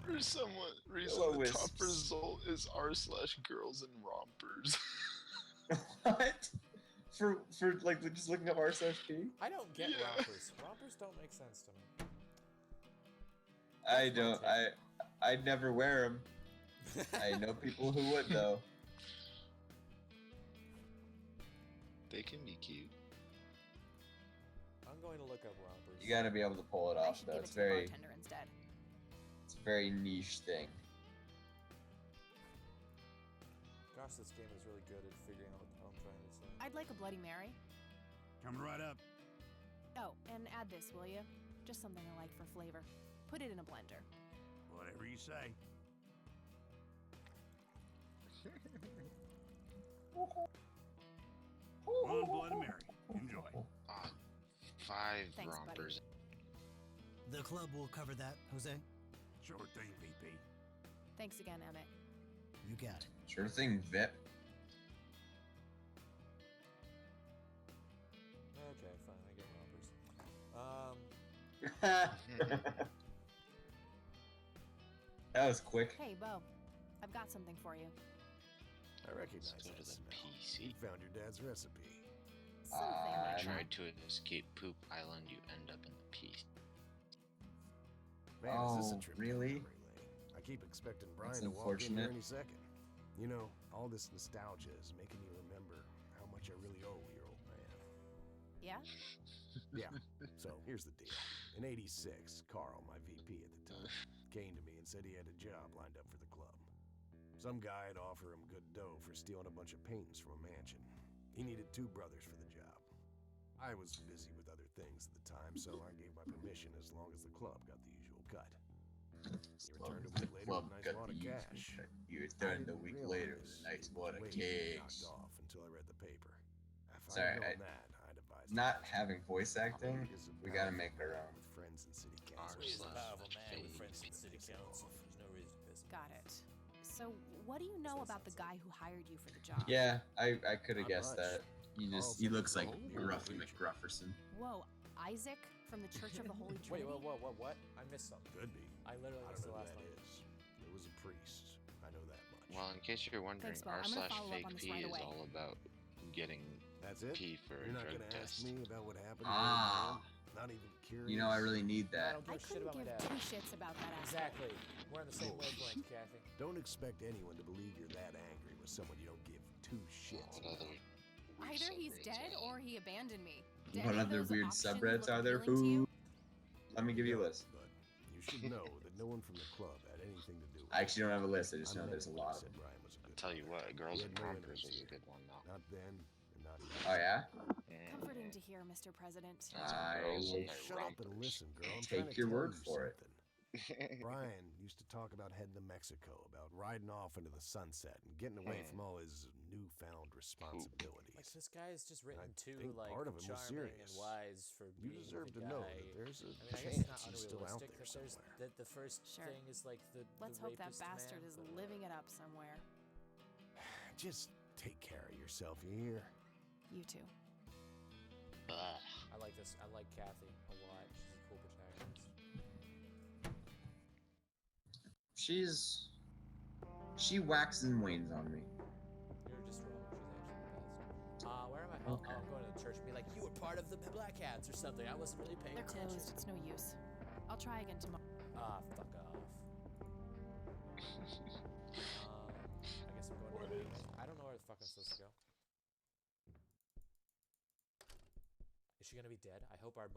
For some reason, Hello, the top wisps. result is r/girls and rompers. What? For like just looking up r/p? I don't get Yeah. rompers. Rompers don't make sense to me. I That's my don't. take. I'd never wear them. I know people who would though. They can be cute. I'm going to look up rompers. You gotta be able to pull it I off should though. give it It's to the very, bartender instead. it's a very niche thing. Gosh, this game is really good at figuring out what I'm trying to say. I'd like a Bloody Mary. Coming right up. Oh, and add this, will you? Just something I like for flavor. Put it in a blender. Whatever you say. One Bloody Mary. Enjoy. 5 Thanks, rompers. The club will cover that, Jose. Sure thing, VP. Thanks again, Emmett. You got it. Sure thing, Vip. Okay, fine. I get rompers. That was quick. Hey, Bo. I've got something for you. I recognize Go to that the smell. PC. You found your dad's recipe. Something When like you try that. to escape Poop Island, you end up in the PC. Man, is this a Oh, trip really? down memory lane? I keep expecting Brian That's to walk in here unfortunate. any second. You know, all this nostalgia is making me remember how much I really owe your old man. Yeah? Yeah. So here's the deal. In '86, Carl, my VP at the time, came to me and said he had a job lined up for the club. Some guy had offered him good dough for stealing a bunch of paintings from a mansion. He needed 2 brothers for the job. I was busy with other things at the time, so I gave my permission as long as the club got the usual cut. He returned a week later with a nice wad of cash. You I returned a didn't week realize later with a nice wad of he was waiting to be cash. knocked off until I read the paper. If Sorry, I'd known that, I'd advise Not having voice acting, we gotta make our own. with friends in city R council. He's a slash powerful man with fade. friends in city council. There's no reason to piss him. Got it. So, what do you know about the guy who hired you for the job? Yeah, I could have Not guessed much. that. He looks like Gruffy McGrufferson. Whoa, Isaac from the Church of the Holy Wait, Trinity? what? I missed something. Could be. I literally I missed don't the know last who one. that is. It was a priest. I know that much. Well, in case you're wondering, Thanks, Bo. R I'm gonna slash follow up fake on this P right is away. all about getting That's it? P for a You're not drug gonna ask test. me about what happened? Ah. Not even curious. You know, I really need I that. don't give I a shit couldn't about my give dad. 2 shits about that aspect. Exactly. We're on the same wavelength, Kathy. Don't expect anyone to believe you're that angry with someone you don't give 2 shits What about. other Either he's subreddits dead are or he abandoned me. Do What any of other those weird options subreddits look are there? appealing to you? Let me give you a list. But you should know that no one from the club had anything to do with I actually don't have a list. I just I'm know there's a never lot of said them. Brian was a good Tell you guy. what, Girls He and had no Rompers was a enemies good one though. Not then, and not even. Oh yeah. Comforting to hear, Mr. President. That's I Girls will and their Shut up and Rompers. listen, girl. I'm take trying to your tell word you for it. something. Brian used to talk about heading to Mexico, about riding off into the sunset and getting away from all his newfound responsibilities. Like, this guy is just written I too, think like, part of him was charming and serious. wise for You being deserve the to know guy. that there's a I mean, I guess chance it's not he's still out unrealistic there that there's somewhere. that the first Sure. thing is like the Let's the hope that rapist bastard man, is but living it up somewhere. Just take care of yourself, you hear? You too. I like this. I like Kathy a lot. She's a cool protagonist. She waxes and wanes on me. You're just wrong. She's actually the best. Where am I? Oh, Okay. I'm going to the church and be like, you were part of the Black Hats or something. I wasn't really paying They're attention. closed. It's no use. I'll try again tomorrow. Fuck off. I guess I'm going to the meeting. I don't know where the fuck I'm supposed to go. Is she gonna be dead? I hope our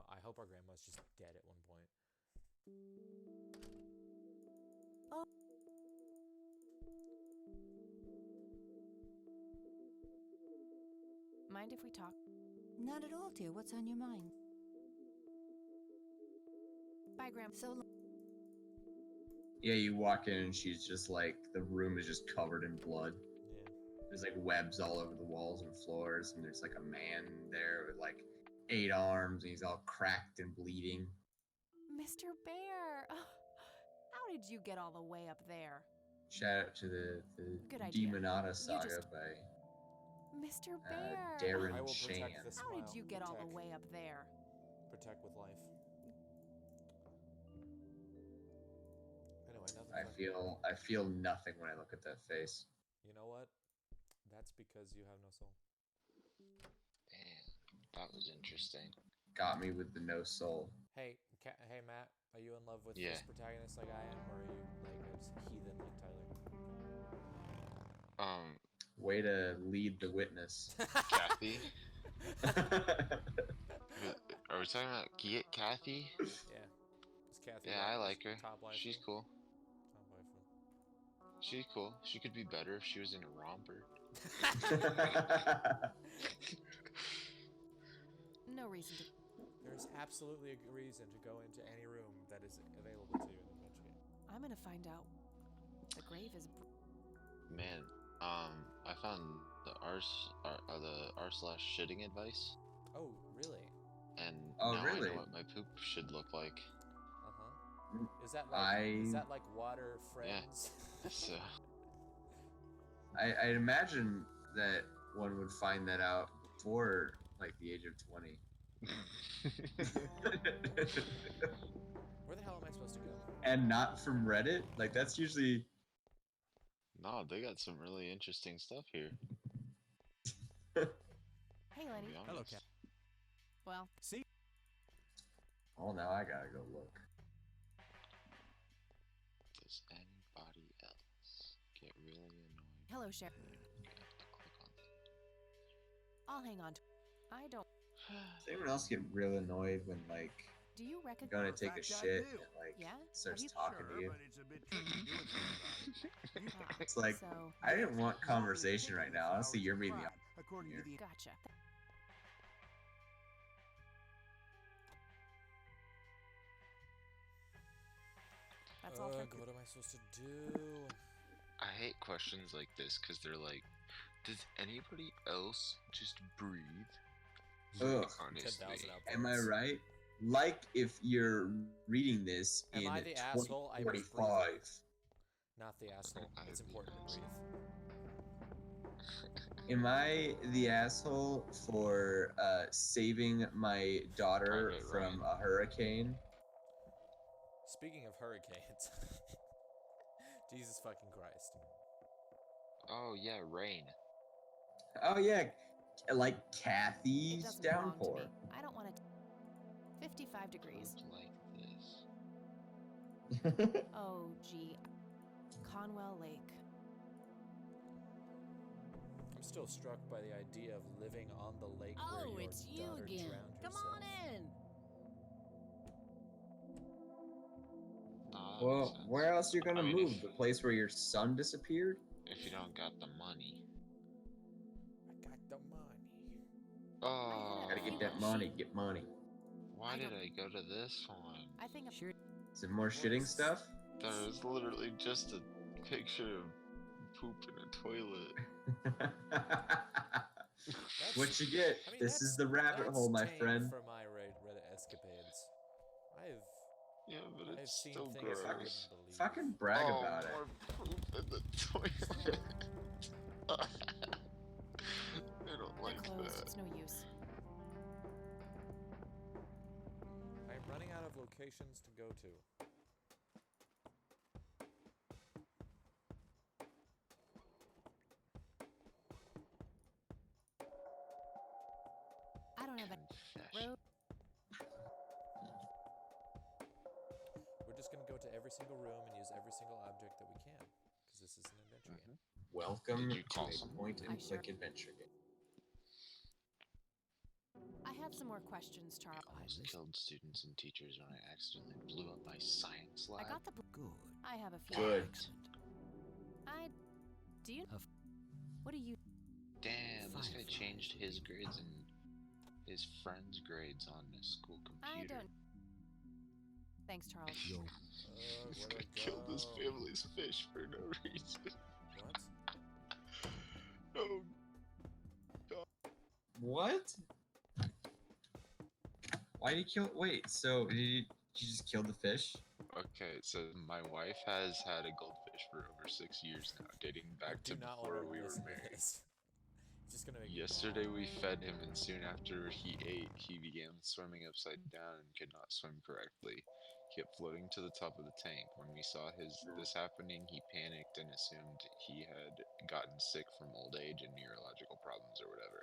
grandma's just dead at one point. Oh. Mind if we talk? Not at all, dear. What's on your mind? Bye, Grandma. So long. Yeah, you walk in and she's just like, the room is just covered in blood. Yeah. There's like webs all over the walls and floors, and there's like a man there with like 8 arms, and he's all cracked and bleeding. Mr. Bear! How did you get all the way up there? Shout out to the Good idea. Demonata Saga just- by Mr. Bear! Darren I will Shan. protect this. How did you get all the way up there? Protect with life. Anyway, nothing. I feel nothing when I look at that face. You know what? That's because you have no soul. Damn, that was interesting. Got me with the no soul. Hey, hey, Matt. Are you in love with Yeah. this protagonist like I am, or are you like a heathen like Tyler? Way to lead the witness. Kathy. Are we talking about Kathy? Yeah. It's Kathy. Yeah, I like her. Top waifu. She's cool. Top waifu. She's cool. She could be better if she was in a romper. No reason to. There's absolutely a reason to go into any room that is available to you in the adventure game. I'm gonna find out. The grave is. Man, I found the r/shitting advice. Oh, really? And Oh, now really? I know what my poop should look like. Is that like water friends? Yeah. So. I'd imagine that one would find that out before like the age of 20. Where the hell am I supposed to go? And not from Reddit? Like that's usually. No, they got some really interesting stuff here. Hey, Lenny. Hello, Cat. Well, see. Oh, now I gotta go look. Does anybody else get really annoyed? hello, Sheriff. I'll hang on to. I don't. Does anyone else get real annoyed when like Do you reckon? you're gonna take a shit and like Yeah? starts Have you- talking to you? But it's a bit tricky doing something about it. It's like So. I didn't want conversation right now. Honestly, you're being the According to the Gotcha. That's all for. What am I supposed to do? I hate questions like this because they're like, does anybody else just breathe? Ugh. Like, honestly. 10,000 Am I outposts. right? Like if you're reading this Am in I the asshole? I was 2025. Not the asshole. It's important to breathe. Am I the asshole for saving my daughter Private from Ryan. a hurricane? Speaking of hurricanes, Jesus fucking Christ. Oh yeah, rain. Oh yeah, like It Kathy's doesn't belong to downpour. me. I don't want to. 55 degrees. Like this. Oh, gee. Conwell Lake. I'm still struck by the idea of living on the lake where Oh, your it's you daughter again. drowned Come herself. on in. Nah, that Well, makes sense. where else are you gonna I mean, move? if- The place where your son disappeared? If you don't got the money. I got the money. Oh. Gotta get that money. Get money. Why did I go to this one? I think. Sure. Is it more shitting stuff? There was literally just a picture of poop in a toilet. What you get? I mean, This is that's- the rabbit that's hole, my tame friend. For my Reddit escapades, Yeah, but I've it's seen still things gross. I wouldn't believe. Fucking brag Oh, about it. more poop in the toilet. I don't They're like closed. that. It's no use. I'm running out of locations to go to. I don't have a Confession. road. We're just gonna go to every single room and use every single object that we can, because this is an adventure game. Welcome Did you to call a someone? point and I sure- click adventure game. I have some more questions, I Charles. almost killed students and teachers when I accidentally blew up my science lab. I got the. Good. I have a few. Good. I. Do you? Of- What do you? Damn, this guy Fireflies. changed his grades and his friends' grades on the school I computer. don't. Thanks, Charles. Yo. Where do I Killed his go? family's fish for no reason. What? Oh, What? Why did you kill? Wait, so did you just kill the fish? okay, so my wife has had a goldfish for over 6 years now, dating back Do to not before want to we were listen to married. this. It's just gonna make me Yesterday we fed him, and soon after he ate, he began swimming upside down and could not swim correctly. He kept floating to the top of the tank. When we saw this happening, he panicked and assumed he had gotten sick from old age and neurological problems or whatever.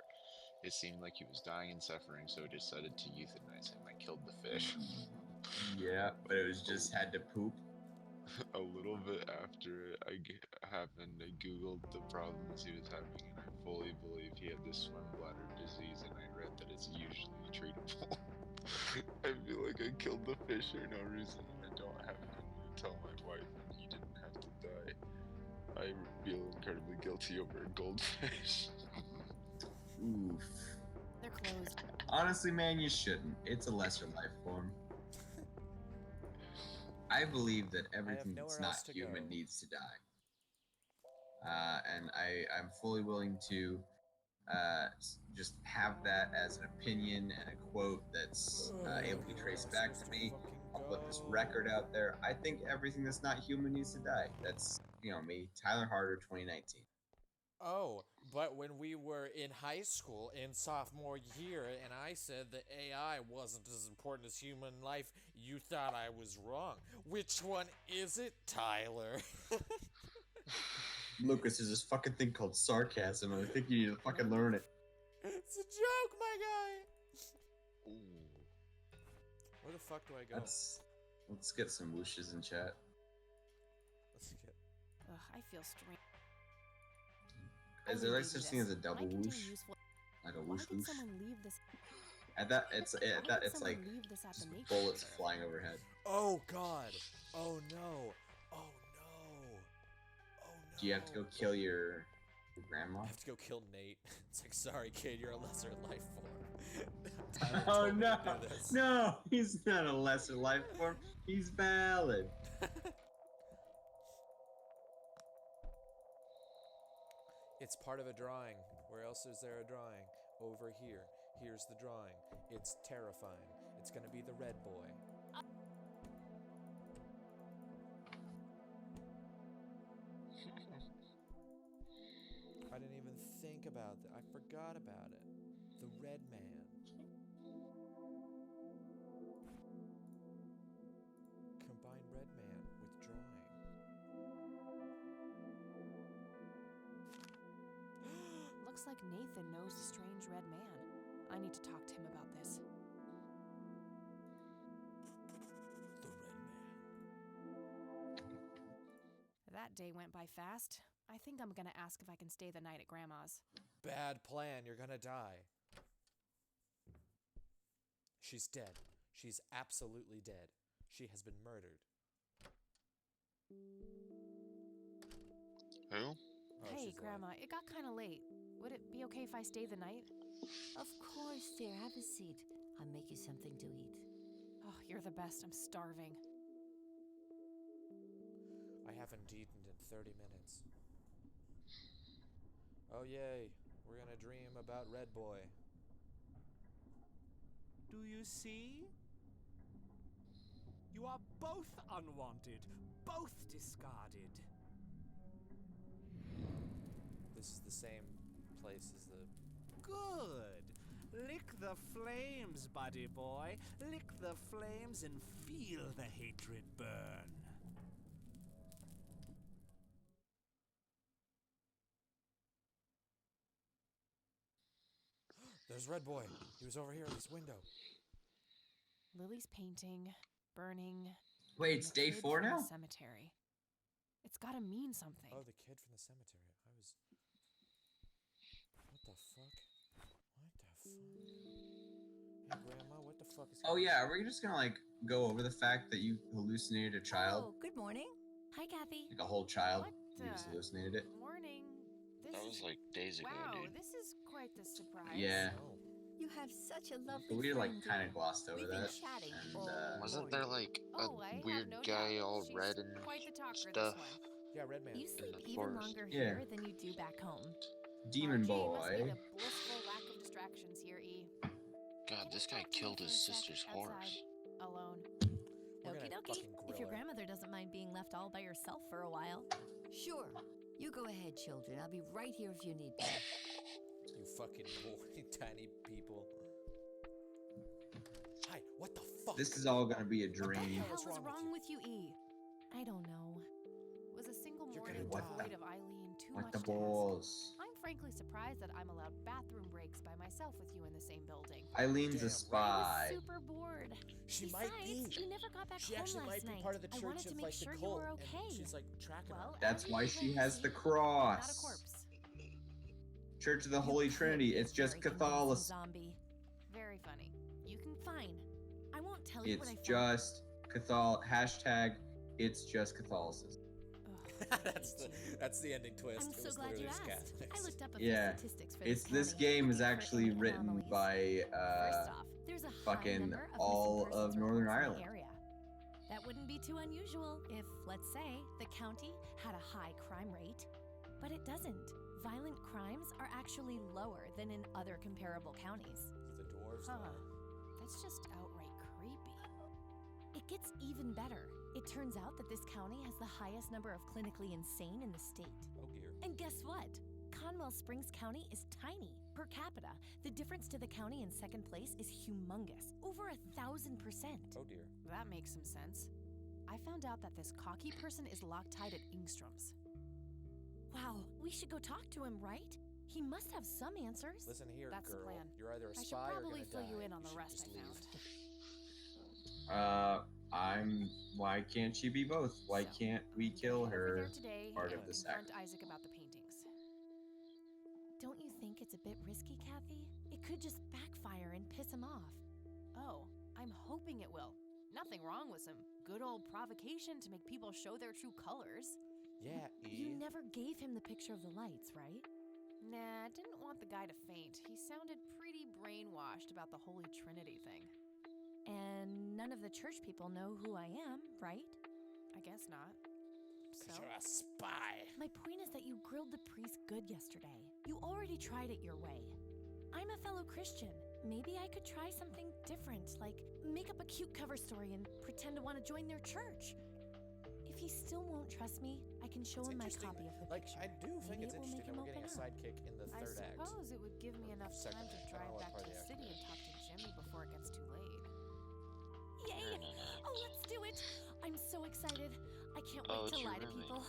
It seemed like he was dying and suffering, so we decided to euthanize him. I killed the fish. Yeah, but it was just had to poop. a little bit after happened, I googled the problems he was having, and I fully believe he had the swim bladder disease, and I read that it's usually treatable. I feel like I killed the fish for no reason, and I don't have anything to tell my wife, and he didn't have to die. I feel incredibly guilty over a goldfish. Oof. They're closed. Honestly, man, you shouldn't. It's a lesser life form. I believe that everything that's nowhere not else to human go. needs to die. And I'm fully willing to just have that as an opinion and a quote that's able to be traced back to me. I'll put this record out there. I think everything that's not human needs to die. That's, me, Tyler Harder, 2019. Oh, but when we were in high school in sophomore year and I said that AI wasn't as important as human life, you thought I was wrong. Which one is it, Tyler? Lucas, there's this fucking thing called sarcasm, and I think you need to fucking learn it. It's a joke, my guy! Where the fuck do I go? Let's get some whooshes in chat. Let's get... Ugh, I feel strange. Is there like such thing as a double whoosh? Like a whoosh whoosh? At that, it's like just bullets flying overhead. Oh god! Oh no! Oh no! Oh no! Do you have to go kill your grandma? I have to go kill Nate. It's like, sorry kid, you're a lesser life form. Oh no! No! He's not a lesser life form. He's valid. It's part of a drawing. Where else is there a drawing? Over here. Here's the drawing. It's terrifying. It's gonna be the red boy. I didn't even think about that. I forgot about it. The red man. Combine red man with drawing. Looks like Nathan knows the strange red man. I need to talk to him about this. The red man. That day went by fast. I think I'm gonna ask if I can stay the night at Grandma's. Bad plan, you're gonna die. She's dead. She's absolutely dead. She has been murdered. Who? Hey, Grandma, it got kinda late. Would it be okay if I stay the night? Of course, dear. Have a seat. I'll make you something to eat. Oh, you're the best. I'm starving. I haven't eaten in 30 minutes. Oh yay, we're gonna dream about Red Boy. Do you see? You are both unwanted, both discarded. This is the same place as the... Good. Lick the flames, buddy boy. Lick the flames and feel the hatred burn. There's Red Boy. He was over here at this window. Lily's painting, burning. Wait, it's day 4 now? The cemetery. It's gotta mean something. Oh, the kid from the cemetery. What the fuck? Hey, Grandma, what the fuck is Oh yeah, are we just gonna like go over the fact that you hallucinated a child? Oh, good morning. Hi, Kathy. Like a whole child? What You just hallucinated it? Morning. That was like days ago, Wow, dude. this is quite the surprise. Yeah. You have such a lovely But we like friend, kind dear. of glossed over We've been that. chatting And all Wasn't there like a Oh, I have weird no guy doubt. all She's red and quite the talker, stuff? this one. Yeah, Red Man. You sleep the even forest. longer Yeah. here than you do back home. Demon Gee, must be boy. the blissful lack of distractions here, E. God, this guy killed his sister's horse. Alone. We're gonna Okie dokie. fucking If grill your her. grandmother doesn't mind being left all by yourself for a while. Sure. You go ahead, children. I'll be right here if you need me. You fucking boy, tiny people. Hi, what the fuck? This is all gonna be a What dream. the hell is wrong with you, E? I don't know. Was a single You're morning gonna- what devoid the- of Eileen too What much the to ask? balls? I'm frankly surprised that I'm allowed bathroom breaks by myself with you in the same building. Eileen's a I spy. was super bored. She Besides, might be. you never got back She home actually last might be night. part of the I church wanted to of make like sure the you cult, were okay. and she's like tracking Well, her. That's why she has the not a cross. corpse. Church of the Holy Trinity. It's just Very convincing, Catholicism. zombie. Very funny. You can fine. I won't tell you what It's I found. just hashtag. It's just Catholicism. that's the ending twist. I'm It so was glad you literally just asked. Catholics. I looked up a few Yeah, statistics for it's this this county, game is looking for actually any written anomalies. by First off, there's a high fucking number of all missing of persons Northern reports in Ireland. the area. That wouldn't be too unusual if, let's say, the county had a high crime rate. But it doesn't. Violent crimes are actually lower than in other comparable counties. The dwarves. Huh. That's just outright creepy. It gets even better. It turns out that this county has the highest number of clinically insane in the state. Oh dear. And guess what? Conwell Springs County is tiny. Per capita, the difference to the county in second place is humongous. Over 1,000%. Oh dear. That makes some sense. I found out that this cocky person is Loctite at Ingstrom's. Wow, we should go talk to him, right? He must have some answers. Listen here, That's the girl. plan. You're either a I should spy or probably gonna fill die. you in on the should rest just I leave. found. Why can't she be both? Why can't we kill Over her? there today Part and of the confront sacrifice. Isaac about the paintings. Don't you think it's a bit risky, Kathy? It could just backfire and piss him off. Oh, I'm hoping it will. Nothing wrong with some good old provocation to make people show their true colors. Yeah, You never gave him the picture of the lights, right? Nah, didn't want the guy to faint. He sounded pretty brainwashed about the Holy Trinity thing. And none of the church people know who I am, right? I guess not. So? You're a spy. My point is that you grilled the priest good yesterday. You already tried it your way. I'm a fellow Christian. Maybe I could try something different, like make up a cute cover story and pretend to want to join their church. If he still won't trust me, I can show him my copy of the picture. I do think Maybe it's it will interesting make that him we're getting a open up. sidekick in the I third act. suppose it would give me enough time to drive back to the city and talk to Jimmy before it gets too late. Yay! Oh, let's do it! I'm so excited. I can't Oh, wait to it's your lie to roommate. people.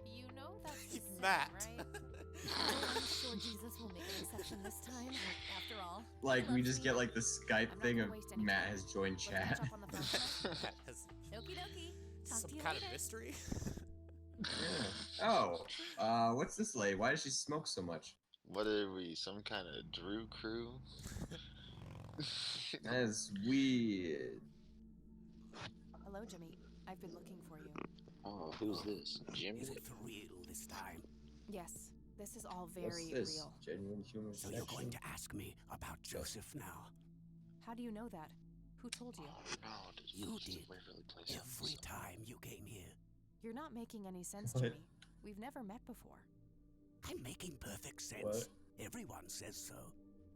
You know that's the sin, Matt. right? Oh, I'm sure Jesus will make an exception this time. After all, Like he we loves just me. get like the Skype I'm not thing gonna of waste any Matt time. has joined Let's chat. catch up on the phone tonight. Okie dokie. Talk Some to you kind later. of mystery. Oh, what's this lady? Why does she smoke so much? What are we? Some kind of Drew crew? That is weird. Hello, Jimmy. I've been looking for you. Oh, who's this? Jimmy? Is it for real this time? Yes, this is all What's very this? real. Genuine human So you're going connection. to ask me about Joseph now? How do you know that? Who told you? No, You it's a did. Waverly Place. Every time you came here. You're not making any sense, What? Jimmy. We've never met before. I'm making perfect sense. What? Everyone says so.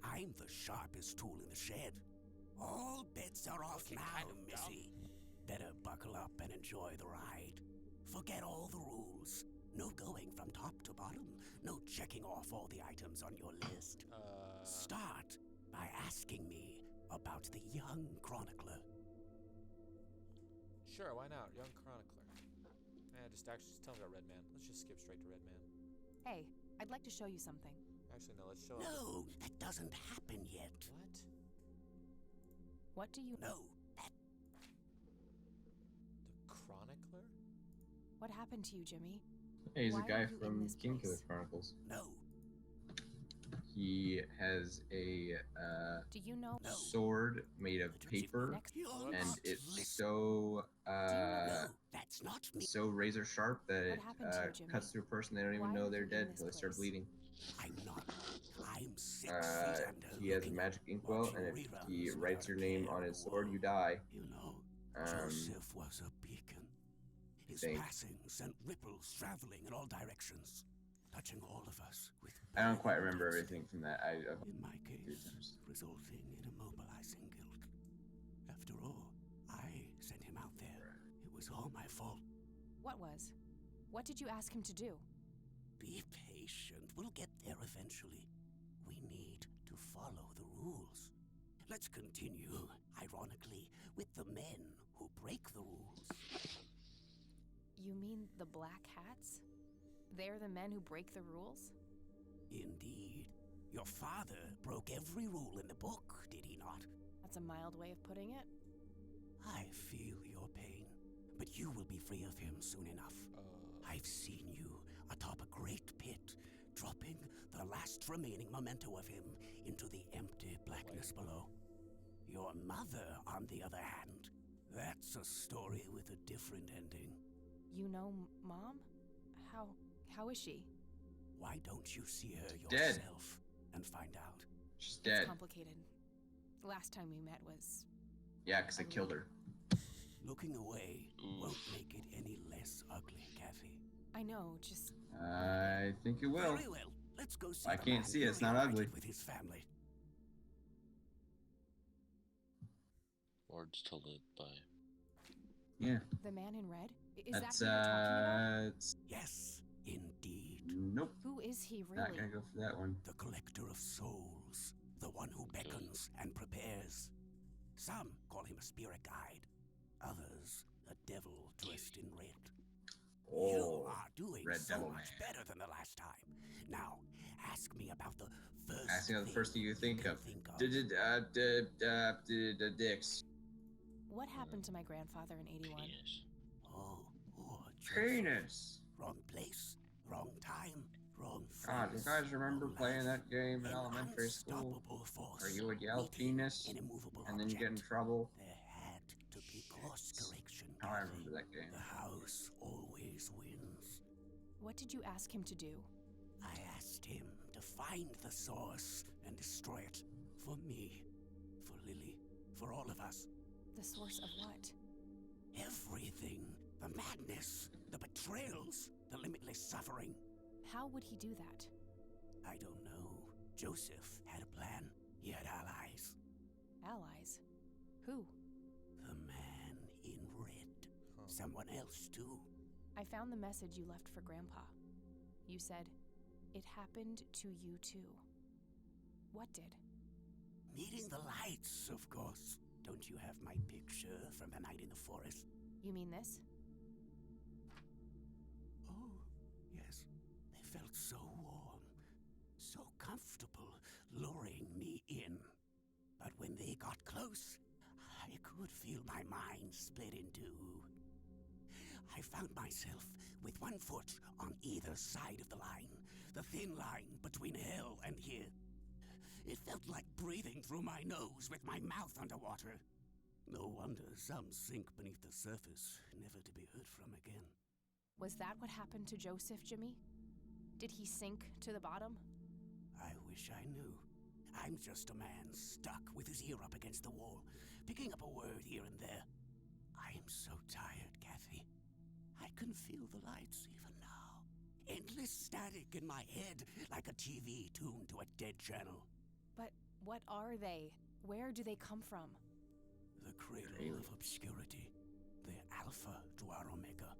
I'm the sharpest tool in the shed. All bets are off Looking now, kind of Missy. Better buckle up and enjoy the ride. Forget all the rules. No going from top to bottom. No checking off all the items on your list. Start by asking me about the young chronicler. Sure, why not? Young chronicler. Just tell me about Red Man. Let's just skip straight to Red Man. Hey, I'd like to show you something. Actually, no. Let's show up. No, that doesn't happen yet. What? What do you No, that The chronicler? What happened to you, Jimmy? Hey, he's Why a are guy you in from this King Killer place? Chronicles. no. He has a Do you know? sword made of paper, Next, You're and not it's listening. so No, that's not me. so razor sharp that it happened to you, Jimmy? cuts through a person they don't even Why know are they're you in dead this until they start place? bleeding. I'm not. I'm 6 feet under. He has a looking magic at inkwell, watching and if he reruns writes your without a name care on in his the sword, you world. die. You know, Um, Joseph was a beacon. His Thanks. passing sent ripples traveling in all directions, touching all of us with. I don't quite remember everything from that. In my case, resulting in immobilizing guilt. After all, I sent him out there. It was all my fault. What was? What did you ask him to do? Be patient. We'll get there eventually. We need to follow the rules. Let's continue, ironically, with the men who break the rules. You mean the Black Hats? They're the men who break the rules? Indeed. Your father broke every rule in the book, did he not? That's a mild way of putting it. I feel your pain, but you will be free of him soon enough. I've seen you atop a great pit, dropping the last remaining memento of him into the empty blackness below. Your mother, on the other hand, that's a story with a different ending. You know Mom? How is she? Why don't you see her Dead. yourself and find out? She's It's dead. complicated. Last time we met was... Yeah, because I killed her. Looking away won't make it any less ugly, Kathy. I know, just... I think it will. Very well. Let's go see I the can't man see it. It's not reunited ugly. with his family. Words to live by. Yeah. The man in red? Is That's that who you're talking about? Yes, indeed. Nope. Who is he really? Not gonna go for that one. The collector of souls, the one who beckons and prepares. Some call him a spirit guide, others a devil dressed in red. You are doing Red so Devil much Man. better than the last time. Now, ask me about the first Ask me about the first thing you think of. Dicks. What happened to my grandfather in 81? Oh, Penis. Wrong place, wrong time, wrong God, you face, guys remember wrong playing life. that game in An elementary school? unstoppable force Where you would yell meeting penis, an immovable and then you get in object. trouble? There had to be course correction. How I Kathy. remember that game. The house always wins. What did you ask him to do? I asked him to find the source and destroy it. For me, for Lily, for all of us. The source of what? Everything. The madness, the betrayals, the limitless suffering. How would he do that? I don't know. Joseph had a plan. He had allies. Allies? Who? The man in red. Someone else, too. I found the message you left for Grandpa. You said, "It happened to you too." What did? Meeting the lights, of course. Don't you have my picture from the night in the forest? You mean this? Oh, yes. They felt so warm, so comfortable, luring me in. But when they got close, I could feel my mind split in two. I found myself with one foot on either side of the line, the thin line between hell and here. It felt like breathing through my nose with my mouth underwater. No wonder some sink beneath the surface, never to be heard from again. Was that what happened to Joseph, Jimmy? Did he sink to the bottom? I wish I knew. I'm just a man stuck with his ear up against the wall, picking up a word here and there. I am so tired, Kathy. I can feel the lights even now. Endless static in my head, like a TV tuned to a dead channel. But what are they? Where do they come from? The cradle of obscurity. The alpha to our omega.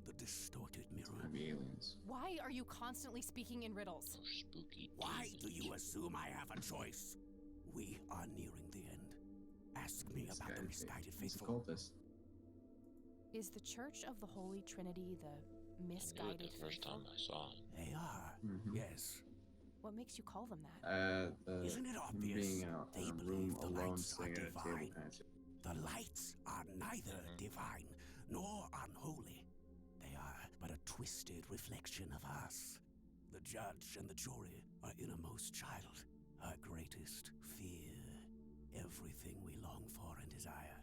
The distorted mirror. Of aliens. Why are you constantly speaking in riddles? Spooky. Why do you assume I have a choice? We are nearing the end. Ask me about the misguided He's a faithful. cultist. Is the Church of the Holy Trinity the I knew it misguided the first faithful? time I saw him. They are, Mhm. yes. What makes you call them that? Isn't it him obvious? being in They a believe room the alone lights are sitting at a table divine. kind of The lights are neither divine nor unholy. They are but a twisted reflection of us. The judge and the jury, our innermost child, our greatest fear. Everything we long for and desire.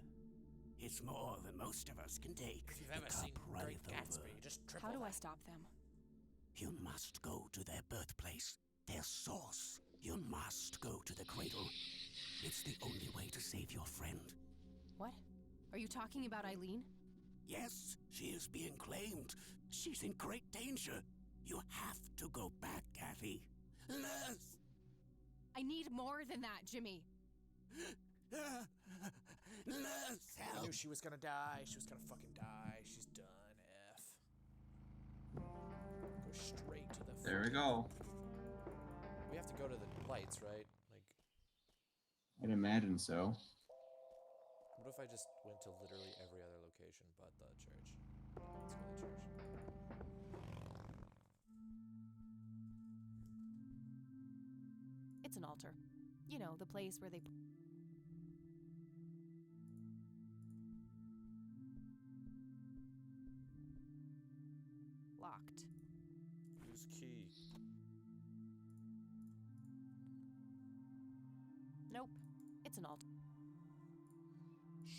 It's more than most of us can take. If you've The ever cup seen Great runneth over. Gatsby, you just triple How do I that. stop them? You must go to their birthplace, their source. You must go to the cradle. It's the only way to save your friend. What? Are you talking about Eileen? Yes, she is being claimed. She's in great danger. You have to go back, Kathy. Nurse! I need more than that, Jimmy. Nurse, I help! knew she was gonna die. She was gonna fucking die. She's done. F. Go straight to the. There we go. We have to go to the lights, right? Like, I'd imagine so. what if I just went to literally every other location but the church? Let's go to the church. It's an altar. You know, the place where they... Locked. Use key. Nope. It's an altar.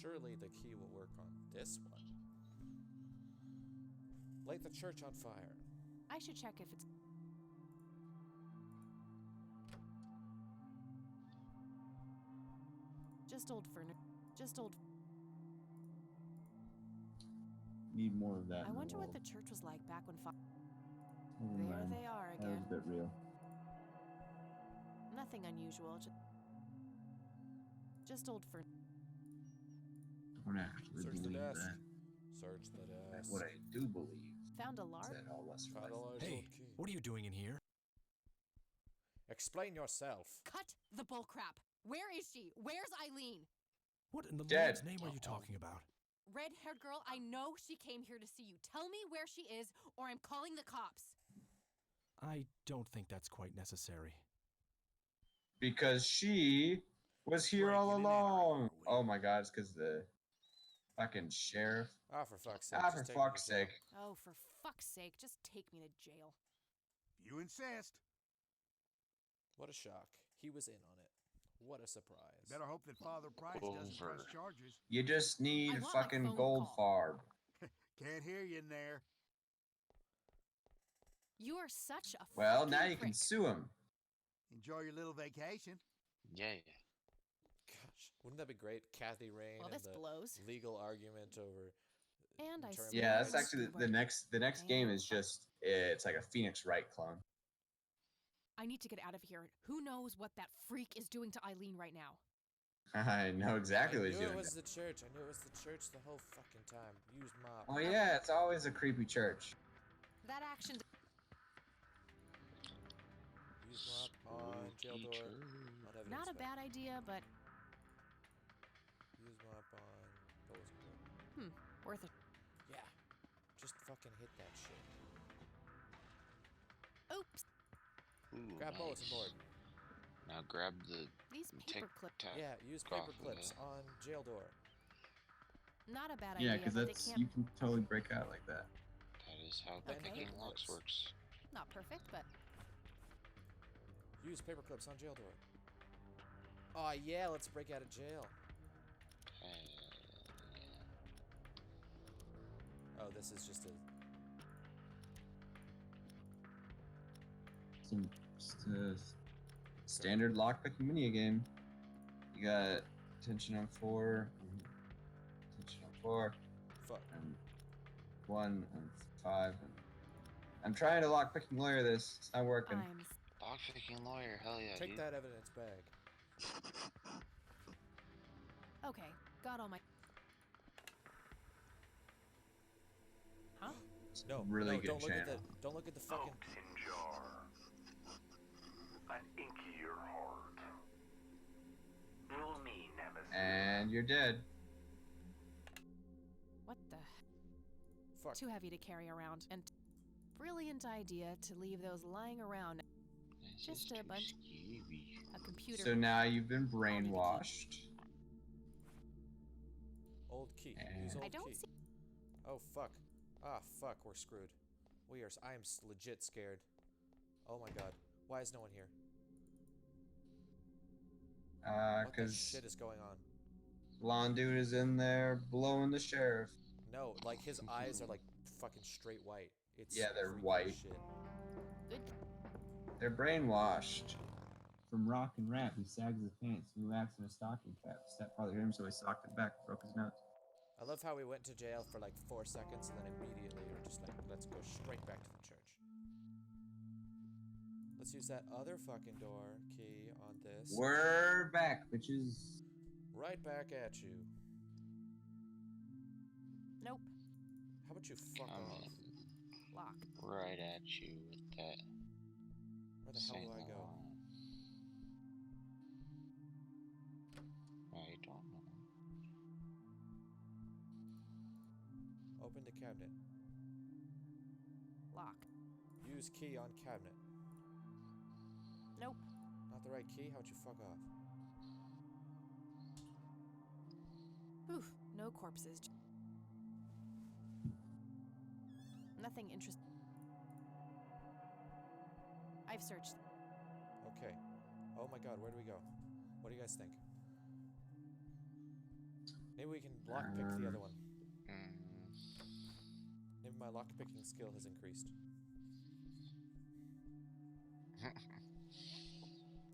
Surely the key will work on this one. Light the church on fire. I should check if it's... Just old furniture. Just old... Need more of that. I in the wonder what world. the church was like back when... Oh, There man. they are That was again. a bit real. Nothing unusual. Just old furniture. Don't actually Search the believe desk. that. Search the That's desk. what I do believe. Found a Is large... that all less Found a large Hey, old key. what are you doing in here? Explain yourself. Cut the bullcrap. Where is she? Where's Eileen? What in the Dead. Lord's name are you talking about? Red-haired girl, I know she came here to see you. Tell me where she is, or I'm calling the cops. I don't think that's quite necessary. Because she was here all along. Oh my god, it's because the fucking sheriff. Ah, for fuck's sake. Ah, just for take me to fuck's jail. sake. Oh, for fuck's sake, just take me to jail. You insist. What a shock. He was in on it. What a surprise. Better hope that Father Price doesn't press Over. charges. You just need I want my fucking phone gold call. farb. Can't hear you in there. You are such a Well, fucking now you can prick. sue him. Enjoy your little vacation. Yeah. Gosh, wouldn't that be great? Kathy Rain Well, and this the blows. legal argument over... And I term see Yeah, rights. that's actually the next game is just it's like a Phoenix Wright clone. I need to get out of here. Who knows what that freak is doing to Eileen right now? I know exactly I what he's knew doing. it was the church. I knew it was the church the whole fucking time. Use mop. Oh yeah, it's always a creepy church. That action... Use mop on jail door. On evidence Not a bag. bad idea, but... Use mop on bulletin board. worth it. Yeah. Just fucking hit that shit. Oops. Ooh, Grab nice. bulletin board. Now grab the These tic paper clips... tac. Yeah, use off paper of clips it. on jail door. Not a bad Yeah, idea, because but that's they can't... you can totally break out like that. That is how the Okay. picking locks works. Not perfect, but... Use paper clips on jail door. Oh yeah, let's break out of jail. Oh, this is just a... Some just a standard lockpicking mini game. You got tension on 4, tension on 4, Fuck. and 1 and 5. And I'm trying to lockpicking lawyer this. It's not working. Lockpicking lawyer, hell yeah, Take dude. that evidence bag. Okay, got all my... Huh? No, Really no, good don't look at the... channel. Don't look at the fucking... Hopes in jar. An inkier heart. Rule me, Nemesis. And you're dead. What the... Fuck. Too heavy to carry around, and... Brilliant idea to leave those lying around. Just a bunch... A computer... So now you've been brainwashed. Old key. Use old I don't key. see... Oh, fuck. Ah, fuck, we're screwed. We are... I am legit scared. Oh my god. Why is no one here? What the Because shit is going on? blonde dude is in there blowing the sheriff. No, like, his eyes are, like, fucking straight white. It's Yeah, they're freaky as white. Shit. Good... They're brainwashed. From Rock and Rap, he sags his pants, he lacks in a stocking cap. Stepfather hit him, so he socked it back, broke his nose. I love how we went to jail for, like, 4 seconds, and then immediately we're just like, let's go straight back to the church. Let's use that other fucking door key on this. We're back, bitches. Right back at you. Nope. How about you fuck off? Locked. Right at you with that. Where the hell do I go? I don't know. Open the cabinet. Locked. Use key on cabinet. Nope. Not the right key? How'd you fuck off? Oof, no corpses. Nothing interesting. I've searched. Okay. Oh my god, where do we go? What do you guys think? Maybe we can lockpick the other one. Maybe my lockpicking skill has increased.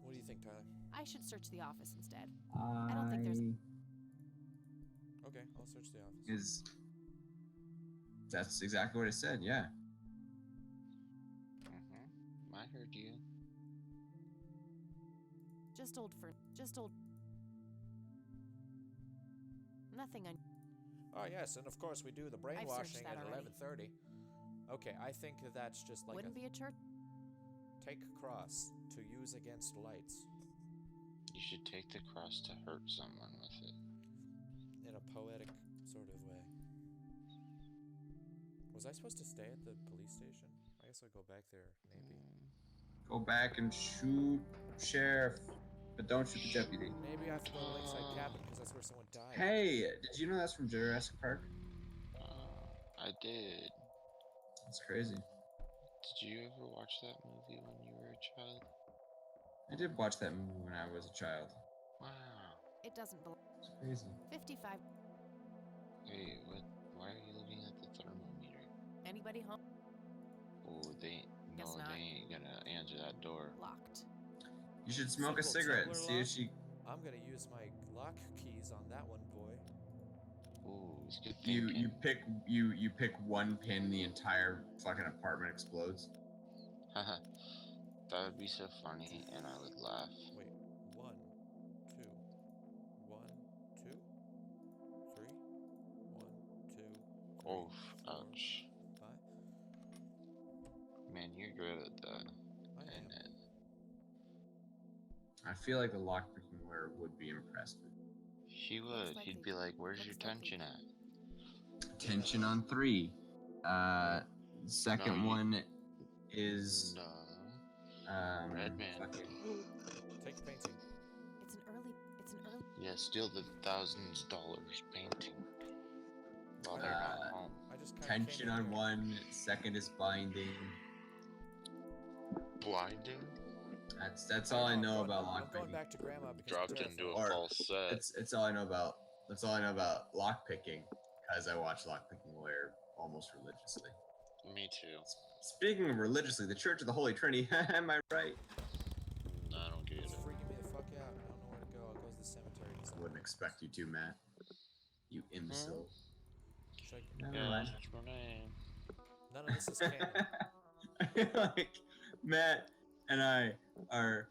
What do you think, Tyler? I should search the office instead. I don't think there's. Okay, I'll search the office. That's exactly what I said, yeah. I heard you. Just old. Nothing. Oh yes, and of course we do the brainwashing that at already. 11:30. Okay, I think that's just like Wouldn't be a church. Take cross to use against lights. You should take the cross to hurt someone with it. In a poetic sort of way. Was I supposed to stay at the police station? I guess I'll go back there, maybe. Go back and shoot sheriff, but don't shoot the deputy. Maybe I have to go to Lakeside Cabin because that's where someone died. Hey, did you know that's from Jurassic Park? I did. That's crazy. Did you ever watch that movie when you were a child? I did watch that movie when I was a child. Wow. It doesn't belong. It's crazy. 55. Hey, what? Why are you looking at the thermometer? Anybody home? Oh, they ain't gonna answer that door. Locked. You should smoke a Simple cigarette and tumbler see if lock. she. I'm gonna use my lock keys on that one, boy. Ooh, it's good You thinking. you pick one pin, the entire fucking apartment explodes. Haha. That would be so funny, and I would laugh. Wait, 1, 2, 1, 2, 3, 1, 2. Oh, ouch. 5. Man, you're good at that. I am. I feel like the lockpicking lawyer would be impressed with. He would. He'd be like, "Where's your tension at?" Tension on 3. Second No, one is No. Red Man. Take the painting. It's an early. Yeah, steal the $1,000s painting while they're not home. I just kinda tension came in on here. 1. Second is binding. Blinding? That's all I know about I'm going lockpicking. back to Grandma because Dropped I'm into a Or- false set. It's all I know about. That's all I know about lockpicking, because I watch Lockpicking Lawyer almost religiously. Me too. Speaking of religiously, the Church of the Holy Trinity. Am I right? I don't get It's it. freaking me the fuck out. I don't know where to go. I'll go to the cemetery. I wouldn't expect you to, Matt. You imbecile. Should I- Never Yeah, mind. that's my name. None of this is canon. I feel like Matt and I are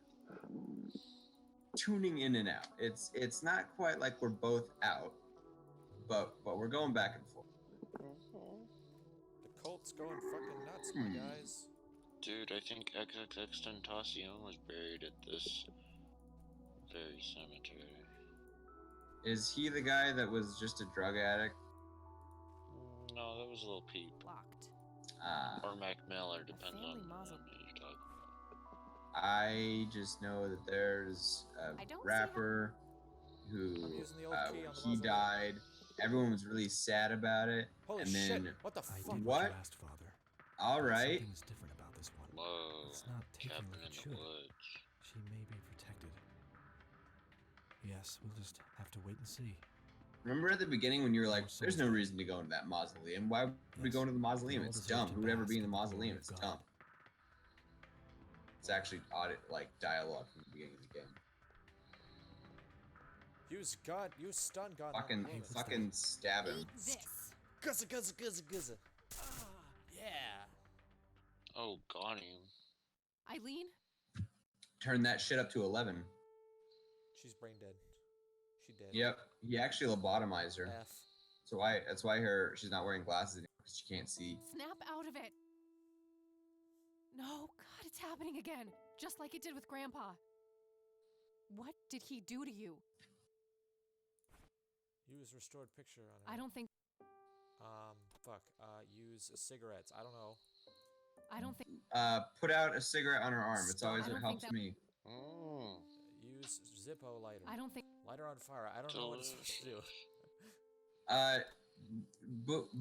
tuning in and out. It's not quite like we're both out, but we're going back and forth. The cult's going fucking nuts, my guys. Dude, I think XXX Tentacion was buried at this very cemetery. Is he the guy that was just a drug addict? No, that was Lil Peep. Locked. Or Mac Miller, depends on family mausoleum. who you're talking I just know that there's a I don't see rapper who I'm using the old key when on the he mausoleum. died. Everyone was really sad about it. Holy and shit! then What the I fuck? did what What? you asked, Father. all right, Something's different about this one. Whoa, It's not taking cabin like in it the should. woods. She may be protected. Yes, we'll just have to wait and see. remember at the beginning when you were like, "There's no reason to go into that mausoleum. Why would we go into the mausoleum? They all It's deserve dumb. to Who would ever be in the bask in the glory mausoleum? of It's God." dumb." It's actually audit like dialogue from the beginning of the game. Use stun gun. Fucking stab him. Eat this. Guzza guzza guzza guzza. Yeah. Oh, got him. Eileen? Turn that shit up to 11. She's brain dead. She dead. Yep, he actually lobotomized her. F. That's why she's not wearing glasses anymore because she can't see. Snap out of it. No, God, it's happening again. Just like it did with Grandpa. What did he do to you? Use restored picture on her. I don't think. Fuck. Use cigarettes. I don't know. I don't think. Put out a cigarette on her arm. It's always I what don't think helps that- me. Use Zippo lighter. I don't think. Lighter on fire. I don't know what it's supposed to do.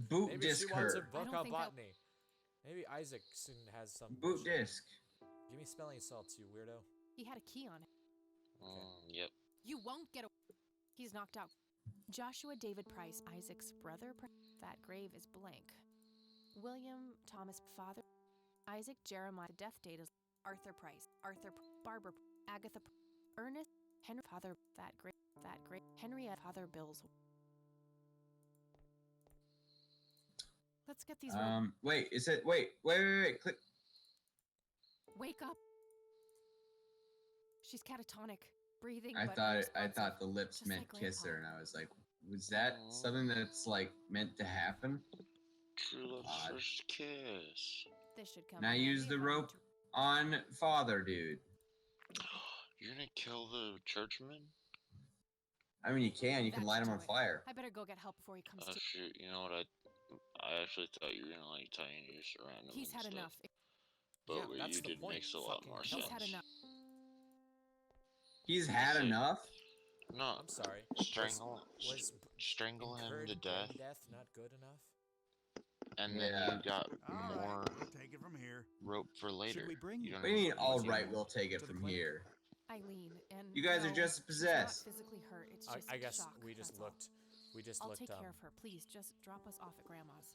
Boot Maybe disc she wants her. a book on botany. Maybe Isaacson has some. Boot bullshit. disc. Give me smelling salts, you weirdo. He had a key on it. Yep. You won't get a. He's knocked out. Joshua David Price, Isaac's brother. That grave is blank. William Thomas, father. Isaac Jeremiah. The death date is Arthur Price. Barbara. Agatha. Ernest. Henry. Father. That grave. Henriette. Father Bill's. Let's get these. Wait. Is it? Wait. Click. Wake up. She's catatonic, breathing. I but thought unresponsive, the lips just meant like kiss her, Grandpa. and I was like, was that something that's like meant to happen? True love first kiss. This should come. Now in use handy the if I rope on father, dude. You're gonna kill the churchman? I mean, you can light him on fire. I better go get help before he comes Oh to. shoot! You know what? I actually thought you were gonna like tie in your surroundings. He's had enough. But Yeah, what that's you the did point. makes a lot more sense. He's had enough. He's had enough. No, I'm sorry. Strangle him incurred to death, death not good enough? and then you got All more right, we'll take it from here. rope for later. we bring you What do you mean? All right, we'll take it from here. Eileen and. You guys are no, just she's possessed. Not physically hurt. It's I just guess shock, we just that's all. looked. We just I'll looked. take care of her. Please, just drop us off at Grandma's.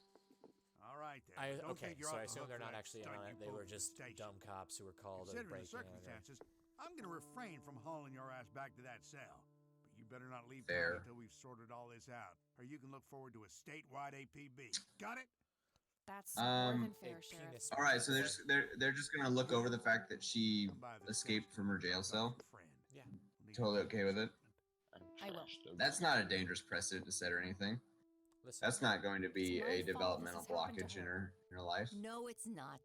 All right, then. Don't Okay, think you're so off I the assume hook they're for not that actually stunt on you it. They pulled were at the just station. dumb cops who were called to Considering break the in. circumstances, I'm going to refrain from hauling your ass back to that cell. But you better not leave Fair. town until we've sorted all this out, or you can look forward to a statewide APB. Got it? That's more than fair, Sheriff. All right, so they're just gonna look over the fact that she escaped from her jail cell. Yeah. Totally okay with it. I will. That's not a dangerous precedent to set or anything. Listen, That's not going to be It's my a fault developmental this has happened to blockage in her life. No, it's not.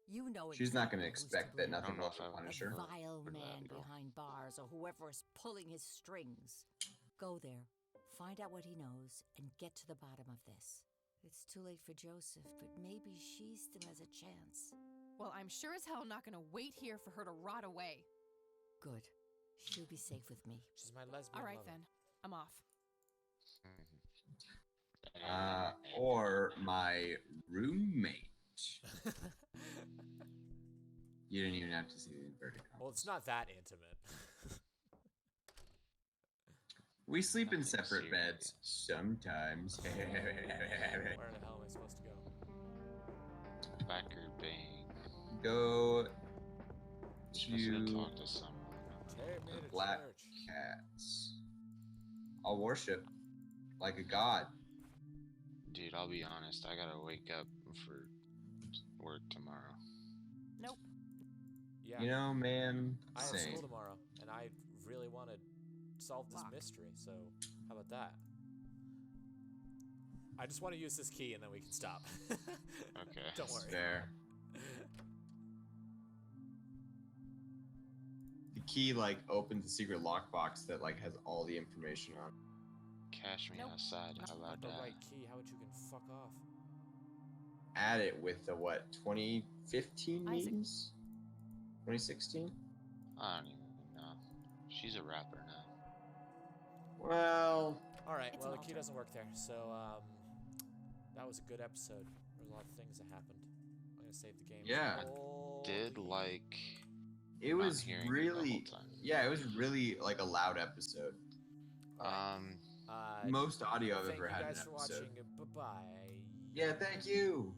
You know She's not exactly going to who's expect that blame. nothing will punish her. A vile man behind bars or whoever is pulling his strings. Go there, find out what he knows, and get to the bottom of this. It's too late for Joseph, but maybe she still has a chance. Well, I'm sure as hell not gonna wait here for her to rot away. Good. She'll be safe with me. She's my lesbian All right lover. then, I'm off. Or my roommate. You didn't even have to see the inverted commas. Well, it's not that intimate. We sleep in separate beds sometimes. Where the hell am I supposed to go? Backer Bang. Go to to talk to someone. Take me the to Black church. Cats. I'll worship like a god. Dude, I'll be honest. I gotta wake up for work tomorrow. Nope. Yeah. You know, man, I have same. school tomorrow, and I really want to solve this mystery. So, how about that? I just want to use this key, and then we can stop. Okay. Don't worry. Fair. The key like opens the secret lockbox that like has all the information on. Cash me outside. How about The that? right key. How about you can fuck off? Add it with the what? 2015 Isaac. memes? 2016? I don't even know. She's a rapper now. Well, All right. It's Well, an the key doesn't work there. So, that was a good episode. There's a lot of things that happened. I'm gonna save the game. Yeah. Did like it not was hearing it the really, whole time. yeah, it was really like a loud episode. Most audio I've thank ever you had in guys an for episode. watching. Bye bye. Yeah, thank you.